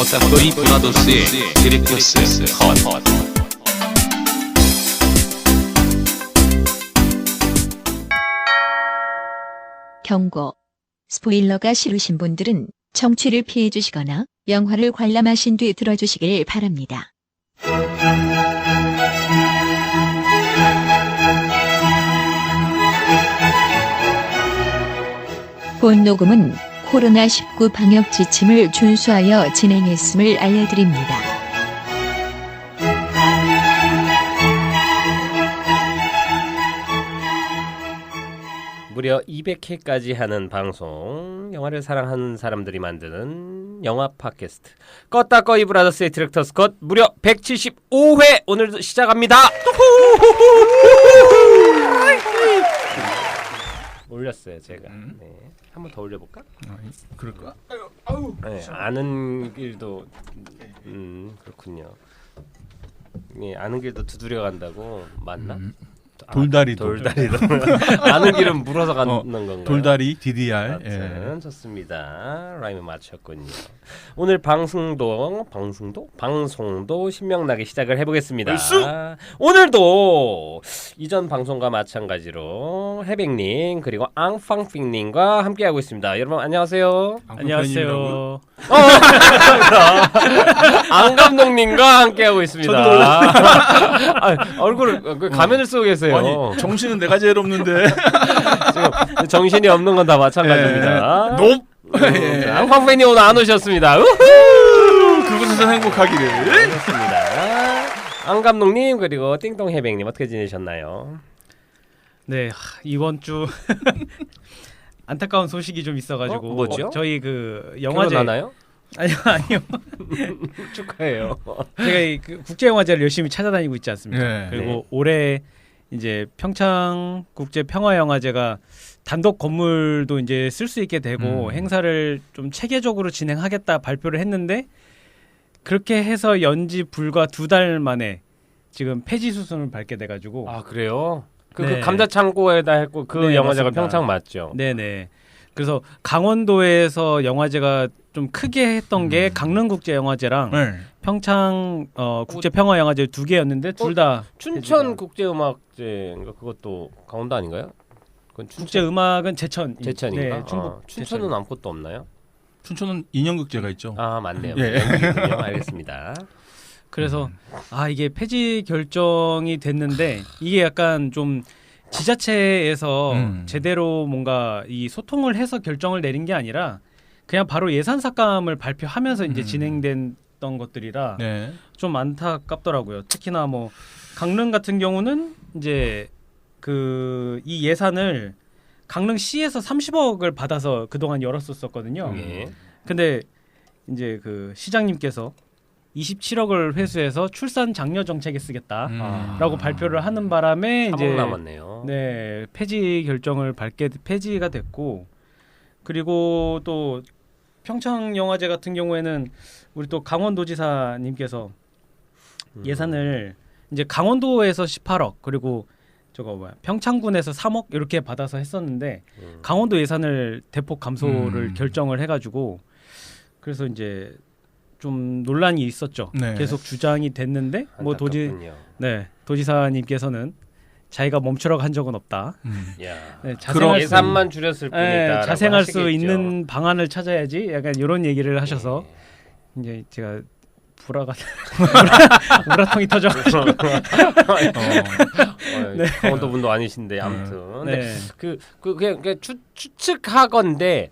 버섯거리 브라더스의 디렉터스 컷. 경고. 스포일러가 싫으신 분들은 청취를 피해 주시거나 영화를 관람하신 뒤 들어주시길 바랍니다. 본 녹음은 코로나19 방역 지침을 준수하여 진행했음을 알려드립니다. 무려 200회까지 하는 방송, 영화를 사랑하는 사람들이 만드는 영화 팟캐스트 껐다 꺼이 브라더스의 디렉터스 컷 무려 175회 오늘도 시작합니다. 올렸어요 제가. 네. 한번 더 올려볼까? 그럴까? 네, 아는 길도 그렇군요. 네, 아는 길도 두드려 간다고 맞나? 돌다리도. 돌다리도. 아는 길은 물어서 가는 건가요? 돌다리 DDR. 예. 좋습니다. 라임을 맞췄군요. 오늘 방송도 신명나게 시작을 해보겠습니다. 오늘도 이전 방송과 마찬가지로 해백님 그리고 앙팡핑님과 함께하고 있습니다. 여러분 안녕하세요. 안녕하세요. 앙 감독님과 함께하고 있습니다. 얼굴을 가면을 쓰고 계세요. 아니 정신은 내가 제일 없는데. 지금 정신이 없는 건 다 마찬가지입니다. 예. 앙팡팬이 오늘 안 오셨습니다. 그분은 행복하기를. 그렇습니다. 앙 감독님 그리고 띵동 해백님 어떻게 지내셨나요? 네, 이번 주 안타까운 소식이 좀 있어가지고 뭐죠? 저희 그 영화제 결혼하나요? 아니요. 축하해요. 제가 그 국제 영화제를 열심히 찾아다니고 있지 않습니까? 네. 그리고 네. 올해 이제 평창 국제 평화 영화제가 단독 건물도 이제 쓸 수 있게 되고 행사를 좀 체계적으로 진행하겠다 발표를 했는데 그렇게 해서 연지 불과 2달 만에 지금 폐지 수순을 밟게 돼가지고 아 그래요? 그 네. 감자창고에다 했고 그 네, 영화제가 맞습니다. 평창 맞죠? 네네. 그래서 강원도에서 영화제가 좀 크게 했던 게 강릉국제영화제랑 네. 평창 국제평화영화제 2개였는데 둘 다 춘천 국제음악제인가 그것도 강원도 아닌가요? 그건 국제음악은 제천인가? 제천인가? 네, 충북 춘천은 아무것도 없나요? 춘천은 인형극제가 있죠. 아 맞네요. 예. 연기군요. 알겠습니다. 그래서 이게 폐지 결정이 됐는데 이게 약간 좀 지자체에서 제대로 뭔가 이 소통을 해서 결정을 내린 게 아니라 그냥 바로 예산 삭감을 발표하면서 이제 진행됐던 것들이라 네. 좀 안타깝더라고요. 특히나 뭐 강릉 같은 경우는 이제 그 이 예산을 강릉시에서 30억을 받아서 그동안 열었었거든요. 예. 근데 이제 그 시장님께서 27억을 회수해서 출산 장려 정책에 쓰겠다라고 발표를 하는 바람에 3억 이제 남았네요. 네, 폐지 결정을 폐지가 됐고 그리고 또 평창 영화제 같은 경우에는 우리 또 강원도지사님께서 예산을 이제 강원도에서 18억 그리고 평창군에서 3억 이렇게 받아서 했었는데 강원도 예산을 대폭 감소를 결정을 해가지고 그래서 이제 좀 논란이 있었죠. 네. 계속 주장이 됐는데 뭐 안타깝군요. 도지사님께서는 자기가 멈추라고 한 적은 없다. 야. 네, 그런 예산만 줄였을 뿐이다. 자생할 수 있는 방안을 찾아야지. 약간 이런 얘기를 하셔서 예. 이제 제가 우라통이 터져가지고 네. 강원도 분도 아니신데 아무튼 네. 그냥 추측하건데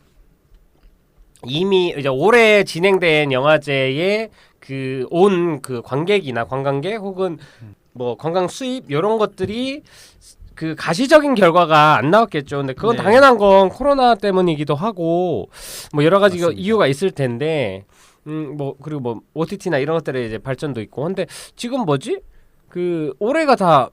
이미 이제 올해 진행된 영화제에 그 온 그 관객이나 관광객 혹은 뭐 관광 수입 이런 것들이 그 가시적인 결과가 안 나왔겠죠. 근데 그건 네. 당연한 건 코로나 때문이기도 하고 뭐 여러 가지 맞습니다. 이유가 있을 텐데 뭐 그리고 뭐 OTT나 이런 것들의 이제 발전도 있고. 근데 지금 뭐지? 그 올해가 다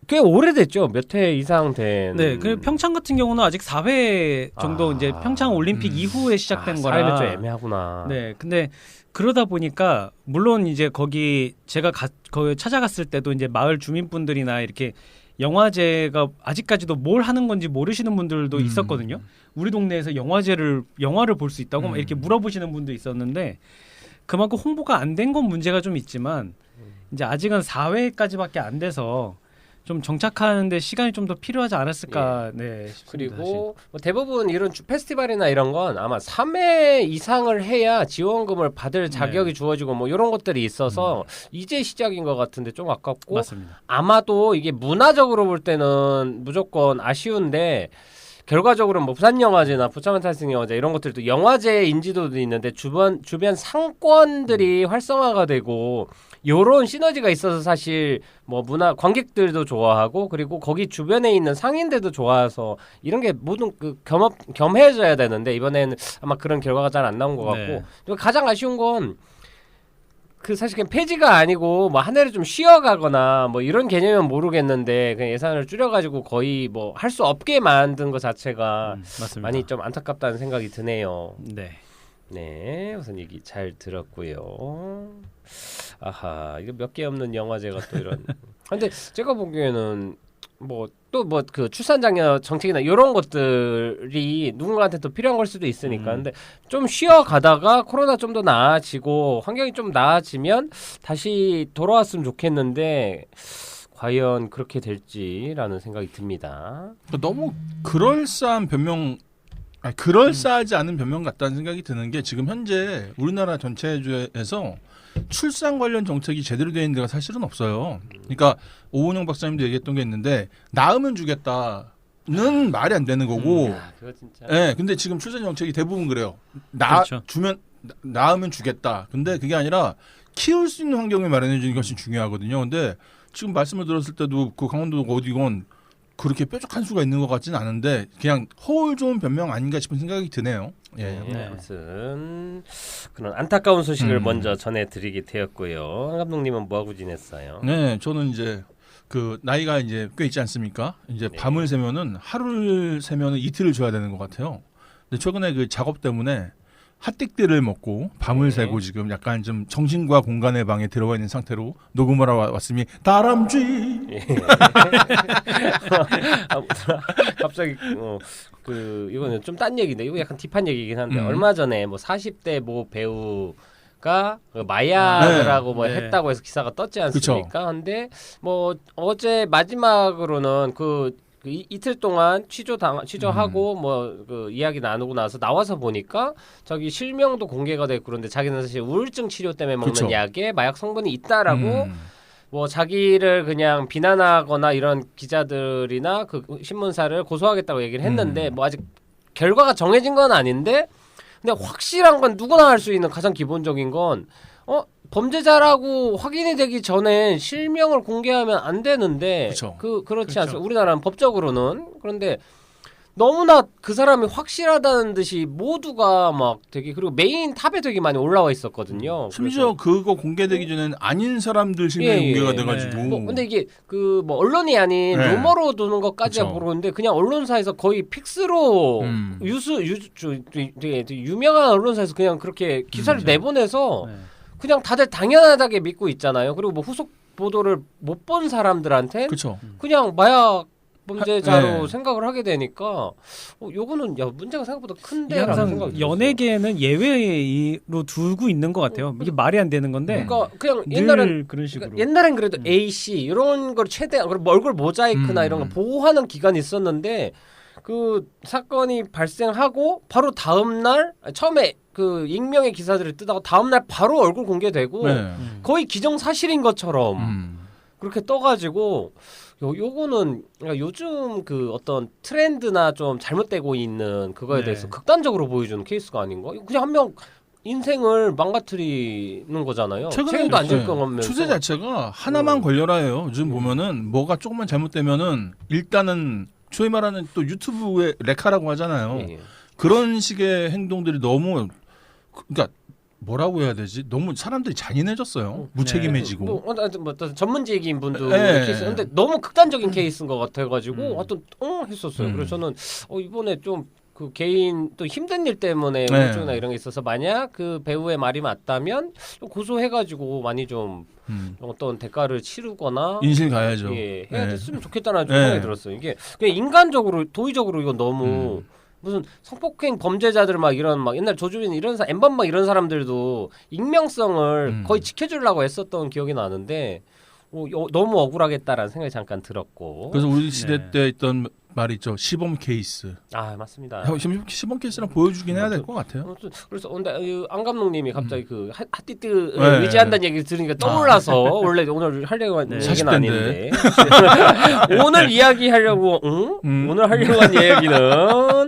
꽤 오래됐죠. 몇 회 이상 된. 네, 그 평창 같은 경우는 아직 4회 정도 이제 평창 올림픽 이후에 시작된 거라. 4회는 좀 애매하구나. 네, 근데 그러다 보니까 물론 이제 거기 제가 거기 찾아갔을 때도 이제 마을 주민분들이나 이렇게 영화제가 아직까지도 뭘 하는 건지 모르시는 분들도 있었거든요. 우리 동네에서 영화를 볼 수 있다고 막 이렇게 물어보시는 분도 있었는데 그만큼 홍보가 안 된 건 문제가 좀 있지만 이제 아직은 4회까지밖에 안 돼서 좀 정착하는데 시간이 좀 더 필요하지 않았을까 네, 싶습니다. 그리고 뭐 대부분 이런 페스티벌이나 이런 건 아마 3회 이상을 해야 지원금을 받을 자격이 주어지고 뭐 이런 것들이 있어서 이제 시작인 것 같은데 좀 아깝고 맞습니다. 아마도 이게 문화적으로 볼 때는 무조건 아쉬운데 결과적으로 뭐 부산영화제나 부천탄생영화제 이런 것들도 영화제 인지도도 있는데 주변 상권들이 활성화가 되고 요런 시너지가 있어서 사실 뭐 문화 관객들도 좋아하고 그리고 거기 주변에 있는 상인들도 좋아서 이런 게 모든 그 겸해져야 되는데 이번에는 아마 그런 결과가 잘 안 나온 것 같고 네. 그리고 가장 아쉬운 건 그 사실 그냥 폐지가 아니고 뭐 한 해를 좀 쉬어가거나 뭐 이런 개념은 모르겠는데 그냥 예산을 줄여가지고 거의 뭐 할 수 없게 만든 것 자체가 맞습니다. 많이 좀 안타깝다는 생각이 드네요. 네. 네, 우선 얘기 잘 들었고요. 아하, 이거 몇 개 없는 영화제가 또 이런. 근데 제가 보기에는 뭐 또 뭐 그 출산장려 정책이나 이런 것들이 누군가한테 또 필요한 걸 수도 있으니까. 근데 좀 쉬어가다가 코로나 좀 더 나아지고 환경이 좀 나아지면 다시 돌아왔으면 좋겠는데 과연 그렇게 될지라는 생각이 듭니다. 너무 그럴싸한 변명, 아니, 그럴싸하지 않은 변명 같다는 생각이 드는 게 지금 현재 우리나라 전체에서 출산 관련 정책이 제대로 되어 있는 데가 사실은 없어요. 그러니까 오은영 박사님도 얘기했던 게 있는데 낳으면 주겠다는 말이 안 되는 거고. 야, 그거 진짜. 네, 근데 지금 출산 정책이 대부분 그래요. 그렇죠. 낳으면 주겠다. 근데 그게 아니라 키울 수 있는 환경을 마련해 주는 것이 중요하거든요. 근데 지금 말씀을 들었을 때도 그 강원도 어디건 그렇게 뾰족한 수가 있는 것 같지는 않은데 그냥 허울 좋은 변명 아닌가 싶은 생각이 드네요. 예. 네, 아무튼 그런 안타까운 소식을 먼저 전해드리게 되었고요. 한 감독님은 뭐 하고 지냈어요? 네, 저는 이제 그 나이가 이제 꽤 있지 않습니까? 이제 네. 밤을 새면은 하루를 새면은 이틀을 줘야 되는 것 같아요. 근데 최근에 그 작업 때문에 핫띠들을 먹고 밤을 네. 새고 지금 약간 좀 정신과 공간의 방에 들어가 있는 상태로 녹음을 하러 왔으니 다람쥐. 예. 갑자기 그 이거는 좀 딴 얘기인데 이거 약간 딥한 얘기긴 한데 얼마 전에 뭐 40대 모 배우가 마약을 네. 하고 뭐 네. 했다고 해서 기사가 떴지 않습니까? 근데 뭐 어제 마지막으로는 그 이틀 동안 취조하고 뭐 그 이야기 나누고 나서 나와서 보니까 저기 실명도 공개가 됐고 그런데 자기는 사실 우울증 치료 때문에 먹는 그쵸. 약에 마약 성분이 있다라고 뭐 자기를 그냥 비난하거나 이런 기자들이나 그 신문사를 고소하겠다고 얘기를 했는데 뭐 아직 결과가 정해진 건 아닌데 근데 확실한 건 누구나 할 수 있는 가장 기본적인 건 범죄자라고 확인이 되기 전에 실명을 공개하면 안 되는데 그쵸. 그렇지 그렇죠. 않습니까? 우리나라는 법적으로는 그런데 너무나 그 사람이 확실하다는 듯이 모두가 막 되게 그리고 메인 탑에 되게 많이 올라와 있었거든요. 심지어 그거 공개되기 전에는 아닌 사람들 실명이 예, 예. 공개가 돼가지고. 뭐 근데 이게 그 뭐 언론이 아닌 네. 루머로 도는 것까지야 그쵸. 모르는데 그냥 언론사에서 거의 픽스로 되게 유명한 언론사에서 그냥 그렇게 기사를 내보내서 네. 그냥 다들 당연하다게 믿고 있잖아요. 그리고 뭐 후속 보도를 못 본 사람들한테 그렇죠. 그냥 마약 범죄자로 네. 생각을 하게 되니까 요거는 야 문제가 생각보다 이게 큰데라는 항상 생각이 들었어요. 연예계는 예외로 두고 있는 것 같아요. 이게 말이 안 되는 건데 그러니까 그냥 늘 옛날엔 그런 식으로. 그러니까 옛날엔 그래도 A, C 이런 걸 최대한 그리고 뭐 얼굴 모자이크나 이런 거 보호하는 기간이 있었는데 그 사건이 발생하고 바로 다음 날 처음에 그 익명의 기사들을 뜨다가 다음 날 바로 얼굴 공개되고 네. 거의 기정사실인 것처럼 그렇게 떠가지고 요거는 그러니까 요즘 그 어떤 트렌드나 좀 잘못되고 있는 그거에 네. 대해서 극단적으로 보여주는 케이스가 아닌가? 이거 그냥 한 명 인생을 망가뜨리는 거잖아요. 책임도 안 질 거면서 추세 자체가 하나만 걸려라예요. 요즘 보면은 뭐가 조금만 잘못되면은 일단은 소위 말하는 또 유튜브의 레카라고 하잖아요. 예. 그런 식의 행동들이 너무 그러니까 뭐라고 해야 되지? 너무 사람들이 잔인해졌어요. 무책임해지고. 뭐 어떤 전문직인 분도 네. 케이스 근데 너무 극단적인 케이스인 것 같아가지고 하여튼 했었어요. 그래서 저는 이번에 좀 그 개인 또 힘든 일 때문에 네. 우울증이나 이런 게 있어서 만약 그 배우의 말이 맞다면 고소해가지고 많이 좀 어떤 대가를 치르거나 인실 가야죠. 예, 해야 네. 됐으면 좋겠다는 네. 생각이 들었어요. 이게 그냥 인간적으로 도의적으로 이건 너무 무슨 성폭행 범죄자들 막 이런 막 옛날 조주빈 이런 엠번 막 이런 사람들도 익명성을 거의 지켜주려고 했었던 기억이 나는데 너무 억울하겠다라는 생각이 잠깐 들었고. 그래서 우리 시대 때 있던 말이 있죠. 시범 케이스. 아 맞습니다. 시범 케이스랑 보여주긴 해야 될 것 같아요. 그래서 근데 안 감독님이 갑자기 그 핫띠뜨 네. 의지한다는 얘기를 들으니까 떠올라서 원래 오늘 하려고 한 얘기는 40대인데. 아닌데 오늘 이야기하려고 오늘 하려고 한 얘기는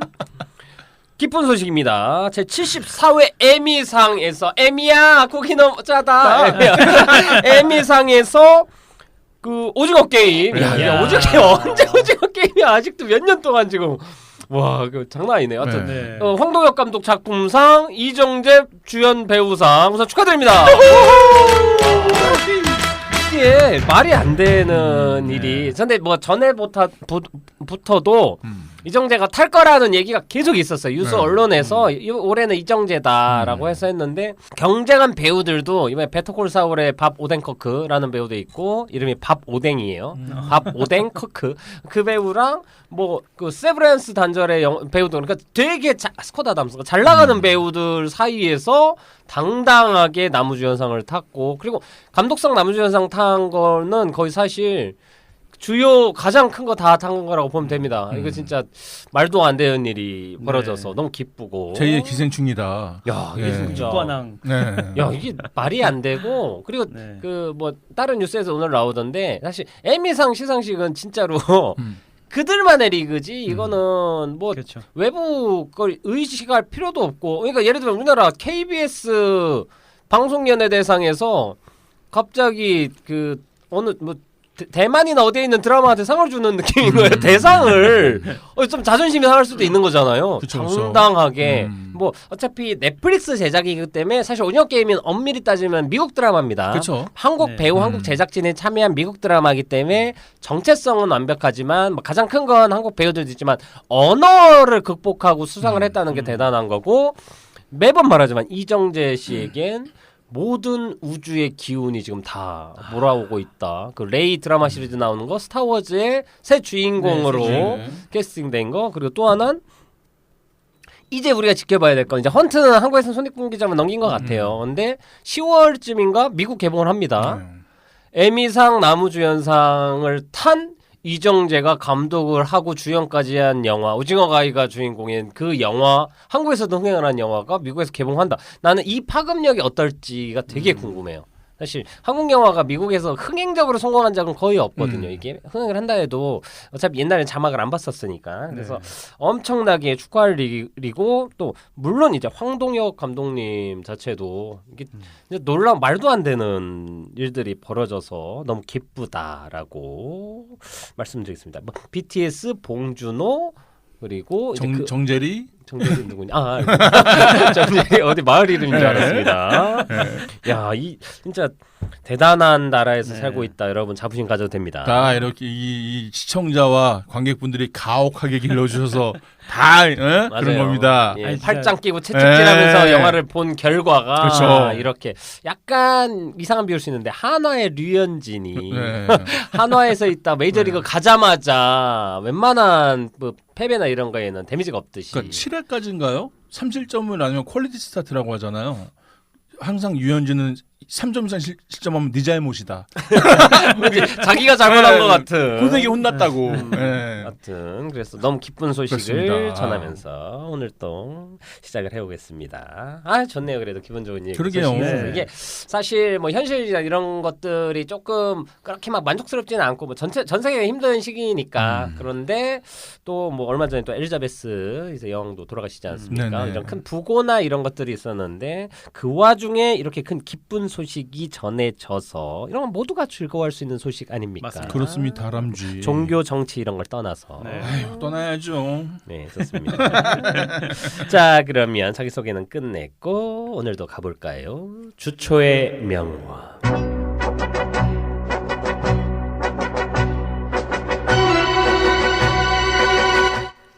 기쁜 소식입니다. 제 74회 에미상에서 에미야 고기 너무 짜다. 에미상에서 그 오징어 게임. 야, 오징어 게임 언제 오징어 게임이야? 아직도 몇 년 동안 지금 와, 그 장난 아니네요. 하여튼 네. 황동혁 감독 작품상, 이정재 주연 배우상 우선 축하드립니다. 이게 말이 안 되는 일이. 근데 뭐 전에부터도 이정재가 탈 거라는 얘기가 계속 있었어요. 유수 언론에서 올해는 이정재다라고 해서 했는데 경쟁한 배우들도 이번에 베터콜 사울의 밥 오덴커크라는 배우도 있고 이름이 밥 오뎅이에요. 밥 오덴커크 그 배우랑 뭐 그 세브란스 단절의 배우도 그러니까 되게 스코다 담스가 잘 나가는 배우들 사이에서 당당하게 나무주연상을 탔고 그리고 감독상 나무주연상 탄 거는 거의 사실 주요 가장 큰 거 다 탄 거라고 보면 됩니다. 이거 진짜 말도 안 되는 일이 벌어져서 너무 기쁘고 제2의 기생충이다. 야 이게 진짜 육관왕. 네. 야 이게 말이 안 되고 그리고 네. 그 뭐 다른 뉴스에서 오늘 나오던데 사실 에미상 시상식은 진짜로 그들만의 리그지 이거는 뭐 그렇죠. 외부 걸 의식할 필요도 없고 그러니까 예를 들면 우리나라 KBS 방송연예대상에서 갑자기 그 어느 뭐 대만이나 어디에 있는 드라마한테 상을 주는 느낌인 거예요. 대상을 좀 자존심이 상할 수도 있는 거잖아요. 그쵸. 당당하게 뭐 어차피 넷플릭스 제작이기 때문에 사실 오징어 게임은 엄밀히 따지면 미국 드라마입니다. 그렇죠. 한국 네. 배우, 한국 제작진이 참여한 미국 드라마이기 때문에 정체성은 완벽하지만 뭐 가장 큰 건 한국 배우들도 있지만 언어를 극복하고 수상을 했다는 게 대단한 거고 매번 말하지만 이정재 씨에겐 모든 우주의 기운이 지금 다 몰아오고 있다. 그 레이 드라마 시리즈 나오는 거, 스타워즈의 새 주인공으로 네. 캐스팅된 거, 그리고 또 하나는 이제 우리가 지켜봐야 될 건 이제 헌트는 한국에서는 손익분기점을 넘긴 것 같아요. 근데 10월쯤인가 미국 개봉을 합니다. 에미상 나무주연상을 탄 이정재가 감독을 하고 주연까지 한 영화 오징어 가이가 주인공인 그 영화 한국에서도 흥행을 한 영화가 미국에서 개봉한다. 나는 이 파급력이 어떨지가 되게 궁금해요. 사실 한국 영화가 미국에서 흥행적으로 성공한 적은 거의 없거든요. 이게 흥행을 한다 해도 어차피 옛날엔 자막을 안 봤었으니까. 그래서 엄청나게 축하할 일이고 또 물론 이제 황동혁 감독님 자체도 이게 이제 놀라운 말도 안 되는 일들이 벌어져서 너무 기쁘다라고 말씀드리겠습니다. 뭐 BTS 봉준호 그리고 이제 정재리 정재리 누구냐? 정재리 어디 마을 이름인 줄 알았습니다. 야, 이 진짜 대단한 나라에서 살고 있다. 여러분 자부심 가져도 됩니다. 다 이렇게 이 시청자와 관객분들이 가혹하게 길러주셔서 다 그런 겁니다. 예, 아니, 진짜. 팔짱 끼고 채찍질하면서 영화를 본 결과가 그렇죠. 이렇게 약간 이상한 비율 수 있는데 한화의 류현진이 네. 한화에서 있다 메이저리그 가자마자 웬만한 뭐 패배나 이런 거에는 데미지가 없듯이 그러니까 7회까지인가요? 3실점을 아니면 퀄리티 스타트라고 하잖아요. 항상 유현진은 3점 이상 실점하면 네 잘못이다. 자기가 잘못한 것 같은. 고생이 혼났다고. 네. 하여튼 그래서 너무 기쁜 소식을 그렇습니다. 전하면서 오늘 또 시작을 해보겠습니다. 아 좋네요. 그래도 기분 좋은 일. 그러게요. 네. 이게 사실 뭐 현실이나 이런 것들이 조금 그렇게 막 만족스럽지는 않고 뭐 전 세계가 힘든 시기니까 그런데 또 뭐 얼마 전에 또 엘리자베스 이제 여왕도 돌아가시지 않습니까? 네네. 이런 큰 부고나 이런 것들이 있었는데 그 와중에 이렇게 큰 기쁜 소식이 전해져서 이런 건 모두가 즐거워할 수 있는 소식 아닙니까? 맞습니다. 그렇습니다. 다람쥐. 종교, 정치 이런 걸 떠나서. 네. 아유, 떠나야죠. 네, 좋습니다. 자, 그러면 자기소개는 끝냈고 오늘도 가볼까요? 주초의 명화.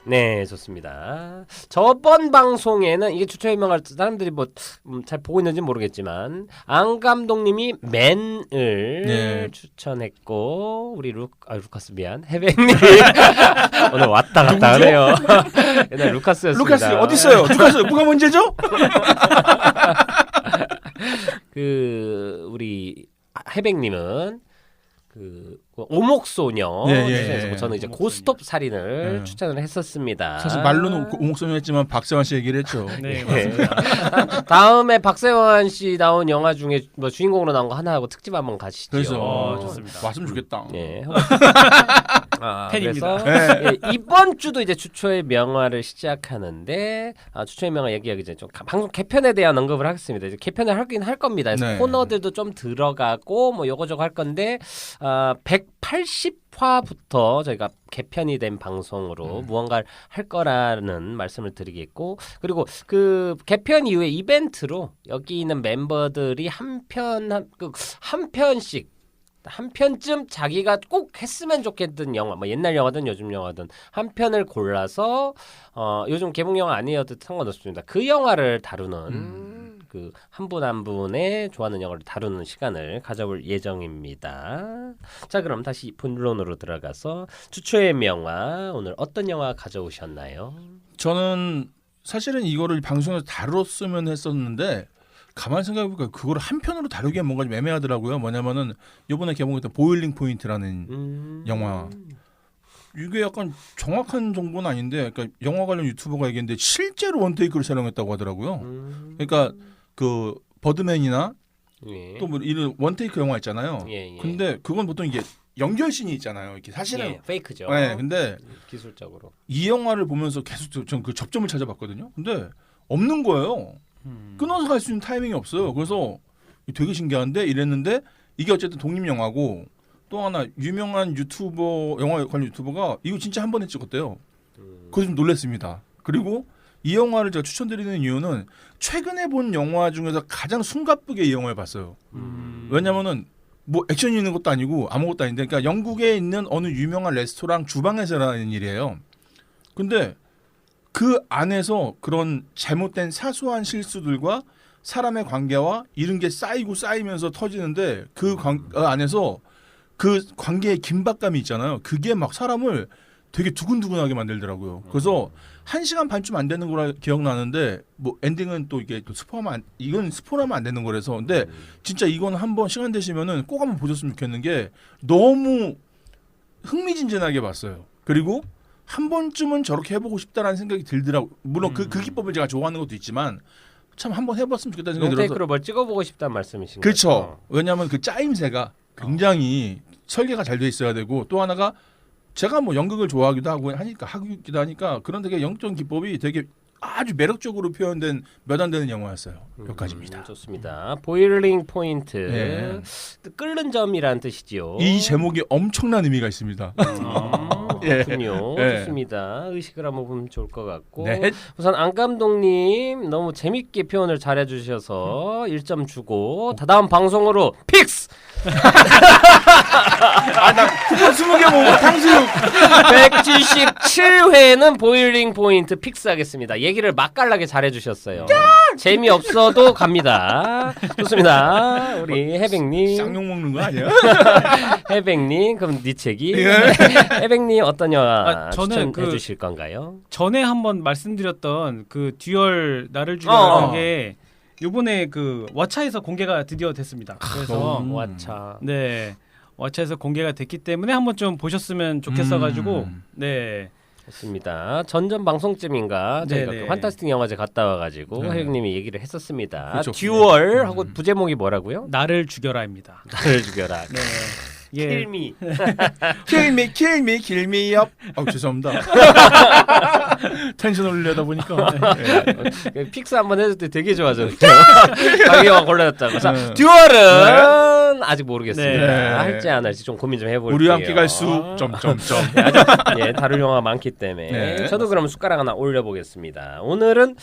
네, 좋습니다. 저번 방송에는 이게 추천 유명할 사람들이 뭐 잘 보고 있는지 모르겠지만 안 감독님이 맨을 네. 추천했고 우리 루카스 미안 해병님 오늘 왔다 갔다 하네요. 옛날 루카스였습니다. 루카스 어디 있어요? 루카스 뭐가 문제죠? 그 우리 해병님은 그 오목소녀 예, 예, 추천해서 예. 저는 이제 오목소녀. 고스톱 살인을 예. 추천을 했었습니다. 사실 말로는 오목소녀였지만 박세환 씨 얘기를 했죠. 네, 예. 맞습니다. 다음에 박세환 씨 나온 영화 중에 뭐 주인공으로 나온 거 하나 하고 특집 한번 가시죠. 그래서 좋습니다. 왔으면 좋겠다. 예. 팬입니다. 그래서 예, 이번 주도 이제 추초의 명화를 시작하는데 추초의 명화 얘기하기 전에 좀 방송 개편에 대한 언급을 하겠습니다. 이제 개편을 하긴 할 겁니다. 그래서 네. 코너들도 좀 들어가고 뭐 요거저거 할 건데 180화부터 저희가 개편이 된 방송으로 무언가를 할 거라는 말씀을 드리겠고 그리고 그 개편 이후에 이벤트로 여기 있는 멤버들이 한 편씩 한 편쯤 자기가 꼭 했으면 좋겠던 영화, 뭐 옛날 영화든 요즘 영화든 한 편을 골라서 요즘 개봉 영화 아니어도 상관없습니다. 그 영화를 다루는 그 한 분 한 분의 좋아하는 영화를 다루는 시간을 가져볼 예정입니다. 자, 그럼 다시 본론으로 들어가서 추초의 명화 오늘 어떤 영화 가져오셨나요? 저는 사실은 이거를 방송에서 다뤘으면 했었는데 가만 생각해보니까 그걸 한 편으로 다루기엔 뭔가 좀 애매하더라고요. 뭐냐면은 이번에 개봉했던 보일링 포인트라는 영화. 이게 약간 정확한 정보는 아닌데, 그러니까 영화 관련 유튜버가 얘기했는데 실제로 원테이크를 촬영했다고 하더라고요. 그러니까 그 버드맨이나 예. 또 뭐 이런 원테이크 영화 있잖아요. 예, 예. 근데 그건 보통 이게 연결신이 있잖아요. 이렇게 사실은. 예, 페이크죠. 네, 근데 기술적으로. 이 영화를 보면서 계속 전 그 접점을 찾아봤거든요. 근데 없는 거예요. 끊어서 갈 수 있는 타이밍이 없어요. 그래서 되게 신기한데 이랬는데 이게 어쨌든 독립 영화고 또 하나 유명한 유튜버 영화 관련 유튜버가 이거 진짜 한 번에 찍었대요. 그래서 좀 놀랐습니다. 그리고 이 영화를 제가 추천드리는 이유는 최근에 본 영화 중에서 가장 숨가쁘게 이 영화를 봤어요. 왜냐면은 뭐 액션이 있는 것도 아니고 아무것도 아닌데 그러니까 영국에 있는 어느 유명한 레스토랑 주방에서라는 일이에요. 근데 그 안에서 그런 잘못된 사소한 실수들과 사람의 관계와 이런 게 쌓이고 쌓이면서 터지는데 그 안에서 그 관계의 긴박감이 있잖아요. 그게 막 사람을 되게 두근두근하게 만들더라고요. 그래서 1시간 반쯤 안 되는 거라 기억나는데 뭐 엔딩은 또 이게 또 이건 스포하면 안 되는 거라서 근데 진짜 이건 한번 시간 되시면은 꼭 한번 보셨으면 좋겠는 게 너무 흥미진진하게 봤어요. 그리고 한 번쯤은 저렇게 해보고 싶다라는 생각이 들더라고. 물론 그 기법을 제가 좋아하는 것도 있지만 참 한번 해봤으면 좋겠다는 생각이 들어서. 롱테이크로 뭘 찍어보고 싶다는 말씀이신가요? 그렇죠. 왜냐하면 그 짜임새가 굉장히 설계가 잘 돼 있어야 되고 또 하나가 제가 뭐 연극을 좋아하기도 하기도 하니까 그런 되게 영적 기법이 되게 아주 매력적으로 표현된 몇 안 되는 영화였어요. 여기까지입니다. 좋습니다. 보일링 포인트. 예. 끓는 점이라는 뜻이지요. 이 제목이 엄청난 의미가 있습니다. 그렇군요. 예. 좋습니다. 의식을 한번 보면 좋을 것 같고. 네. 우선 안 감독님 너무 재밌게 표현을 잘해주셔서 1점 주고 다다음 방송으로 픽스! 쿠폰 20개 모으고 탕수육. 177회는 보일링 포인트 픽스하겠습니다. 얘기를 맛깔나게 잘해주셨어요. 재미없어도 갑니다. 좋습니다. 우리 해백님. 쌍욕 먹는 거 아니야? 해백님 그럼 네 책이 예. 해백님 어떤 영화 저는 추천해 주실 건가요? 전에 한번 말씀드렸던 그 듀얼 나를 죽여라는 어. 게 요번에 그 왓챠에서 공개가 드디어 됐습니다. 그래서 왓챠. 네. 왓챠에서 공개가 됐기 때문에 한번 좀 보셨으면 좋겠어가지고 네. 좋습니다. 전전 방송쯤인가 저희가 네네. 그 판타스틱 영화제 갔다 와가지고 네. 해백님이 얘기를 했었습니다. 그렇죠. 듀얼하고 부제목이 뭐라고요? 나를 죽여라입니다. 나를 죽여라. 네. 예. 킬미. kill me up. 죄송합니다. 텐션 올리려다 보니까. 픽스 한번 해줄 때 되게 좋아졌어요. 자기가 골라줬다고. 자, 네. 듀얼은 아직 모르겠습니다. 네. 할지 안 할지 좀 고민 좀 해볼게요. 우리와 함께 갈 수. 점점점. 네, 아직 다룰 영화가 많기 때문에 네. 저도 그럼 숟가락 하나 올려보겠습니다. 오늘은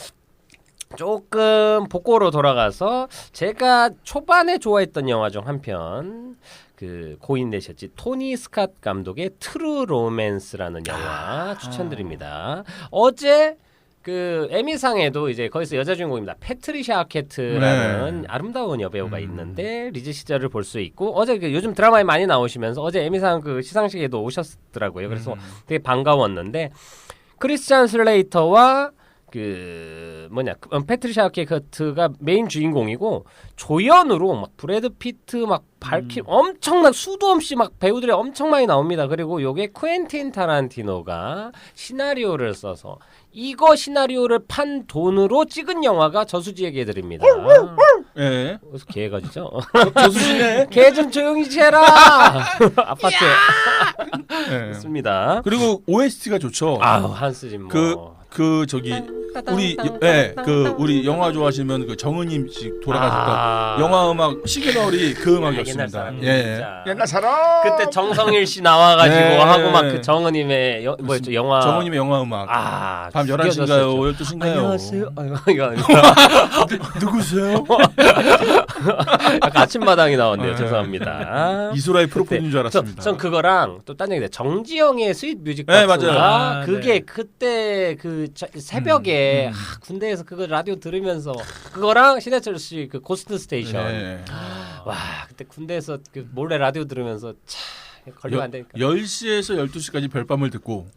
조금 복고로 돌아가서 제가 초반에 좋아했던 영화 중 한 편 그 고인 내셨지 토니 스캇 감독의 트루 로맨스라는 영화 추천드립니다. 어제 그 에미상에도 이제 거기서 여자 주인공입니다. 패트리샤 아케트라는 아름다운 여배우가 있는데 리즈 시절을 볼 수 있고 어제 그 요즘 드라마에 많이 나오시면서 어제 에미상 그 시상식에도 오셨더라고요. 그래서 되게 반가웠는데 크리스찬 슬레이터와 그 패트리샤 아케트가 메인 주인공이고 조연으로 막 브래드 피트 막 밝힘 엄청난 수도 없이 막 배우들이 엄청 많이 나옵니다. 그리고 요게 쿠엔틴 타란티노가 시나리오를 써서 이거 시나리오를 판 돈으로 찍은 영화가 저수지에게 드립니다. 예. 그래서 개가 진짜 저수지네. 개 좀 조용히 지해라. 아파트에. 예. 좋습니다. 그리고 OST가 좋죠. 아우 한스 짐머. 그 저기 우리 영화 좋아하시면 그 정은임 씨 돌아가셨다. 영화 음악 시그널이 그 음악이었습니다. 옛날 사람. 그때 정성일 씨 나와가지고 네. 하고 막 그 정은임의 뭐였죠 영화. 정은임의 영화 음악. 밤 11시인가요? 12시인가요? 안녕하세요. 이거 아니라 누구세요? 약간 아침마당이 나왔네요. 죄송합니다. 이소라의 프로포즈인 줄 알았습니다. 전 그거랑 또 딴 얘기인데 정지영의 스윗 뮤직 네, 박스가 맞아요. 그게 그때 그 새벽에 군대에서 그거 라디오 들으면서 그거랑 신해철 씨 그 고스트 스테이션. 네. 와 그때 군대에서 그 몰래 라디오 들으면서 차 걸리면 안 되니까. 10시에서 12시까지 별밤을 듣고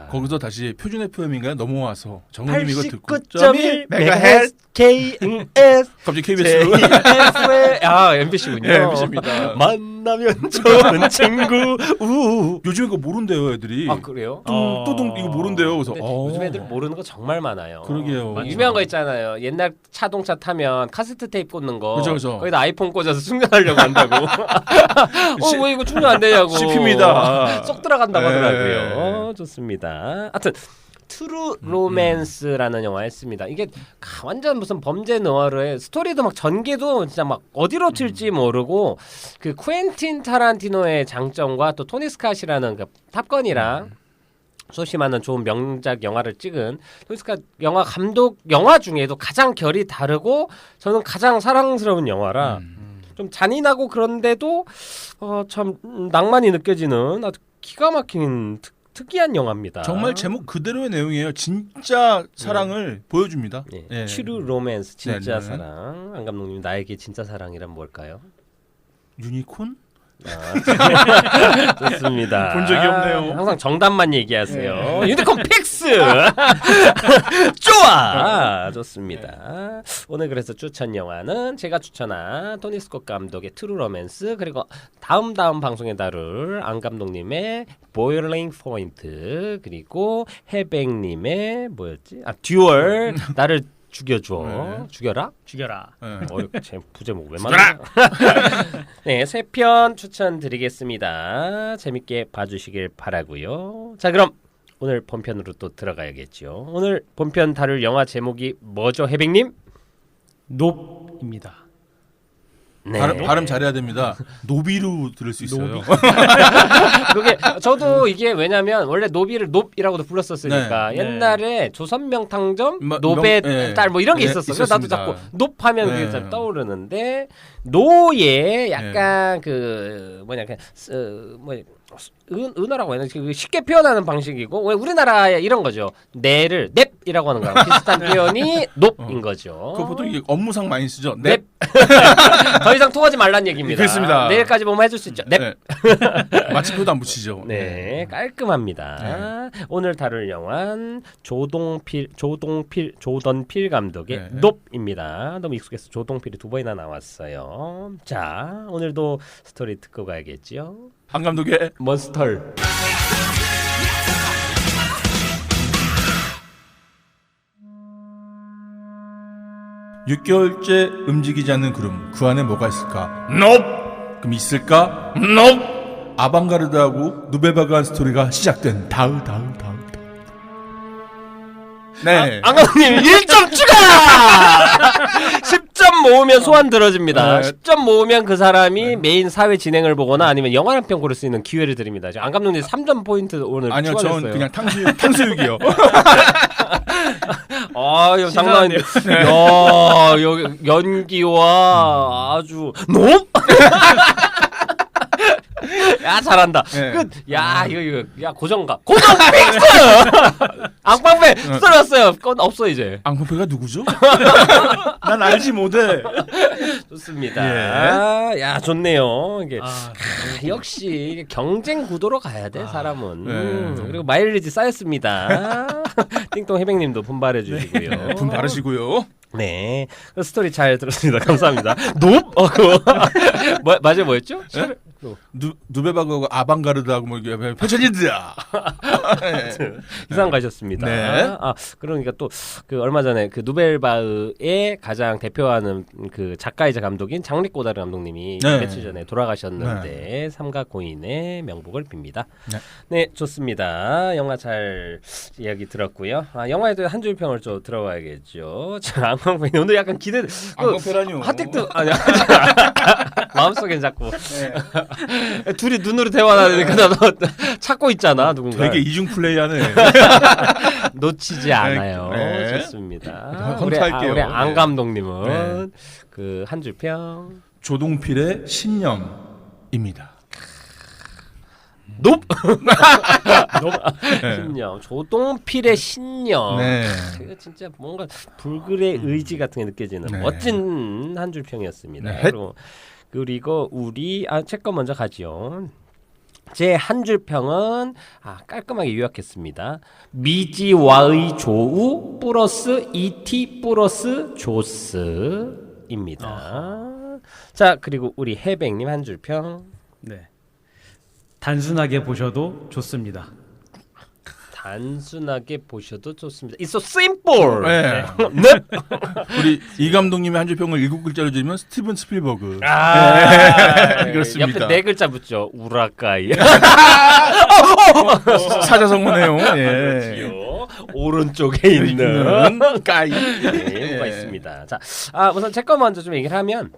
거기서 다시 표준 FM인가요? 넘어와서 정은님 이거 듣고 89.1 메가헤르츠 KNS 갑자기 KBS로 MBC군요. 네, MBC입니다. 만나면 좋은 친구. 요즘 이거 모른대요, 애들이. 아 그래요? 또동 이거 모른대요. 그래서 요즘 애들 모르는 거 정말 많아요. 그러게요. 유명한 거 있잖아요. 옛날 자동차 타면 카세트 테이프 꽂는 거. 그죠. 거기다 아이폰 꽂아서 충전하려고 한다고. 왜 이거 충전 안 되냐고. 씹힙니다. 쏙 들어간다고 네. 하더라고요. 좋습니다. 하여튼 트루 로맨스라는 영화 했습니다. 이게 완전 무슨 범죄 너와르의 스토리도 막 전개도 진짜 막 어디로 튈지 모르고 그 쿠엔틴 타란티노의 장점과 또 토니 스캇이라는 그 탑건이랑 수없이 많은 좋은 명작 영화를 찍은 토니 스캇 영화 감독 영화 중에도 가장 결이 다르고 저는 가장 사랑스러운 영화라 좀 잔인하고 그런데도 참 낭만이 느껴지는 아주 기가 막힌 특이한 영화입니다. 정말 제목 그대로의 내용이에요. 진짜 사랑을 보여줍니다. 예. 트루 로맨스 진짜 네네. 사랑. 안 감독님 나에게 진짜 사랑이란 뭘까요? 유니콘? 좋습니다. 본 적이 없네요. 항상 정답만 얘기하세요. 유니콘 픽스. 좋아. 좋습니다. 오늘 그래서 추천 영화는 제가 추천한 토니 스콧 감독의 트루 로맨스 그리고 다음 방송에 다룰 안 감독님의 보일링 포인트 그리고 해백님의 뭐였지? 듀얼 나를 죽여줘. 죽여라? 죽여라. 제 부제목 왜 맞나? 네, 3편 추천드리겠습니다. 재밌게 봐주시길 바라고요. 자, 그럼 오늘 본편으로 또 들어가야겠죠. 오늘 본편 다룰 영화 제목이 뭐죠, 해백님? 높입니다. 네. 발음 잘해야 됩니다. 노비로 들을 수 있어요. 그게 저도 이게 왜냐면 원래 노비를 높이라고도 불렀었으니까 네. 옛날에 조선 명탕점 노베 딸 뭐 이런 게 있었어. 그래서 나도 자꾸 높하면 그게 잘 떠오르는데 노예 약간 그 뭐냐 은어라고 해야 되나 쉽게 표현하는 방식이고 왜 우리나라에 이런 거죠. 내를 넵이라고 하는 거랑 비슷한 표현이 높인 거죠. 그 보통 이게 업무상 많이 쓰죠. 넵. 더 이상 통하지 말란 얘기입니다. 그렇습니다. 내일까지 보면 해줄 수 있죠. 넵. 마침표도 안 붙이죠. 네, 깔끔합니다. 오늘 다룰 영화는 조던필 감독의 높입니다. 너무 익숙해서 조동필이 2번이나 나왔어요. 자, 오늘도 스토리 듣고 가야겠죠. 안 감독의 몬스털. (6개월째) 움직이지 않는 구름 그 안에 뭐가 있을까? 그럼 있을까? 아방가르드하고 누베바그한 스토리가 시작된 다으. 네. 앙감님 1점 추가! 10점 모으면 소환 들어집니다. 10점 모으면 그 사람이 메인 사회 진행을 보거나 아니면 영화 한 편 고를 수 있는 기회를 드립니다. 앙감독님 3점 포인트 오늘 아니요, 추가했어요. 전 그냥 탕수육이요. 야, 장난 아닌데. 야, 연기와 아주 높? 야 잘한다. 네. 야 이거 야 고정가 픽스 앙팡패 썰었어요. 건 없어 이제. 앙팡패가 누구죠? 난 알지 못해. 좋습니다. 야 좋네요. 이게 아, 역시 경쟁 구도로 가야 돼 사람은. 네. 그리고 마일리지 쌓였습니다. 띵동 해백님도 분발해 주시고요. 분 바르시고요. 네, 그 스토리 잘 들었습니다. 감사합니다. 높? 맞아 뭐였죠? 네? 누베바그하고 아방가르드하고 뭐 이게 표천이드야. 이상 가셨습니다. 네. 아 그러니까 또 그 얼마 전에 그 누벨바흐의 가장 대표하는 그 작가이자 감독인 장리 꼬다르 감독님이 네. 며칠 전에 돌아가셨는데 삼각고인의 명복을 빕니다. 네. 네, 좋습니다. 영화 잘 이야기 들었고요. 아 영화에 대한 한 줄 평을 좀 들어봐야겠죠. 자, 앙팡패 오늘 약간 기대. 앙팡패라뇨. 핫택도 아니야. 마음속엔 자꾸 둘이 눈으로 대화하니까 나도 찾고 있잖아 누군가. 되게 이중 플레이하네. 놓치지 않아요. 네. 좋습니다. 헌터할게요. 우리 안 감독님은 그 한 줄 평. 조동필의 신념입니다. 높. 네. 신념. 조동필의 신념. 네. 이거 진짜 뭔가 불굴의 의지 같은 게 느껴지는 네. 멋진 한 줄 평이었습니다. 네. 그리고 우리 제 거 먼저 가죠. 제 한 줄 평은 깔끔하게 요약했습니다. 미지와의 조우 플러스 ET 플러스 조스입니다. 자 그리고 우리 해백님 한 줄 평. 네. 단순하게 보셔도 좋습니다. 단순하게 보셔도 좋습니다. It's so simple. 네. 네. 우리 이 감독님의 한 줄 평을 7글자로 지으면 스티븐 스필버그. 그렇습니다. 옆에 4글자 붙죠. 우라카이. 사자성어네요. 예. 그렇지요. 오른쪽에 있는 까이. 네, 뭐가 있습니다. 자, 우선 제 거 먼저 좀 얘기를 하면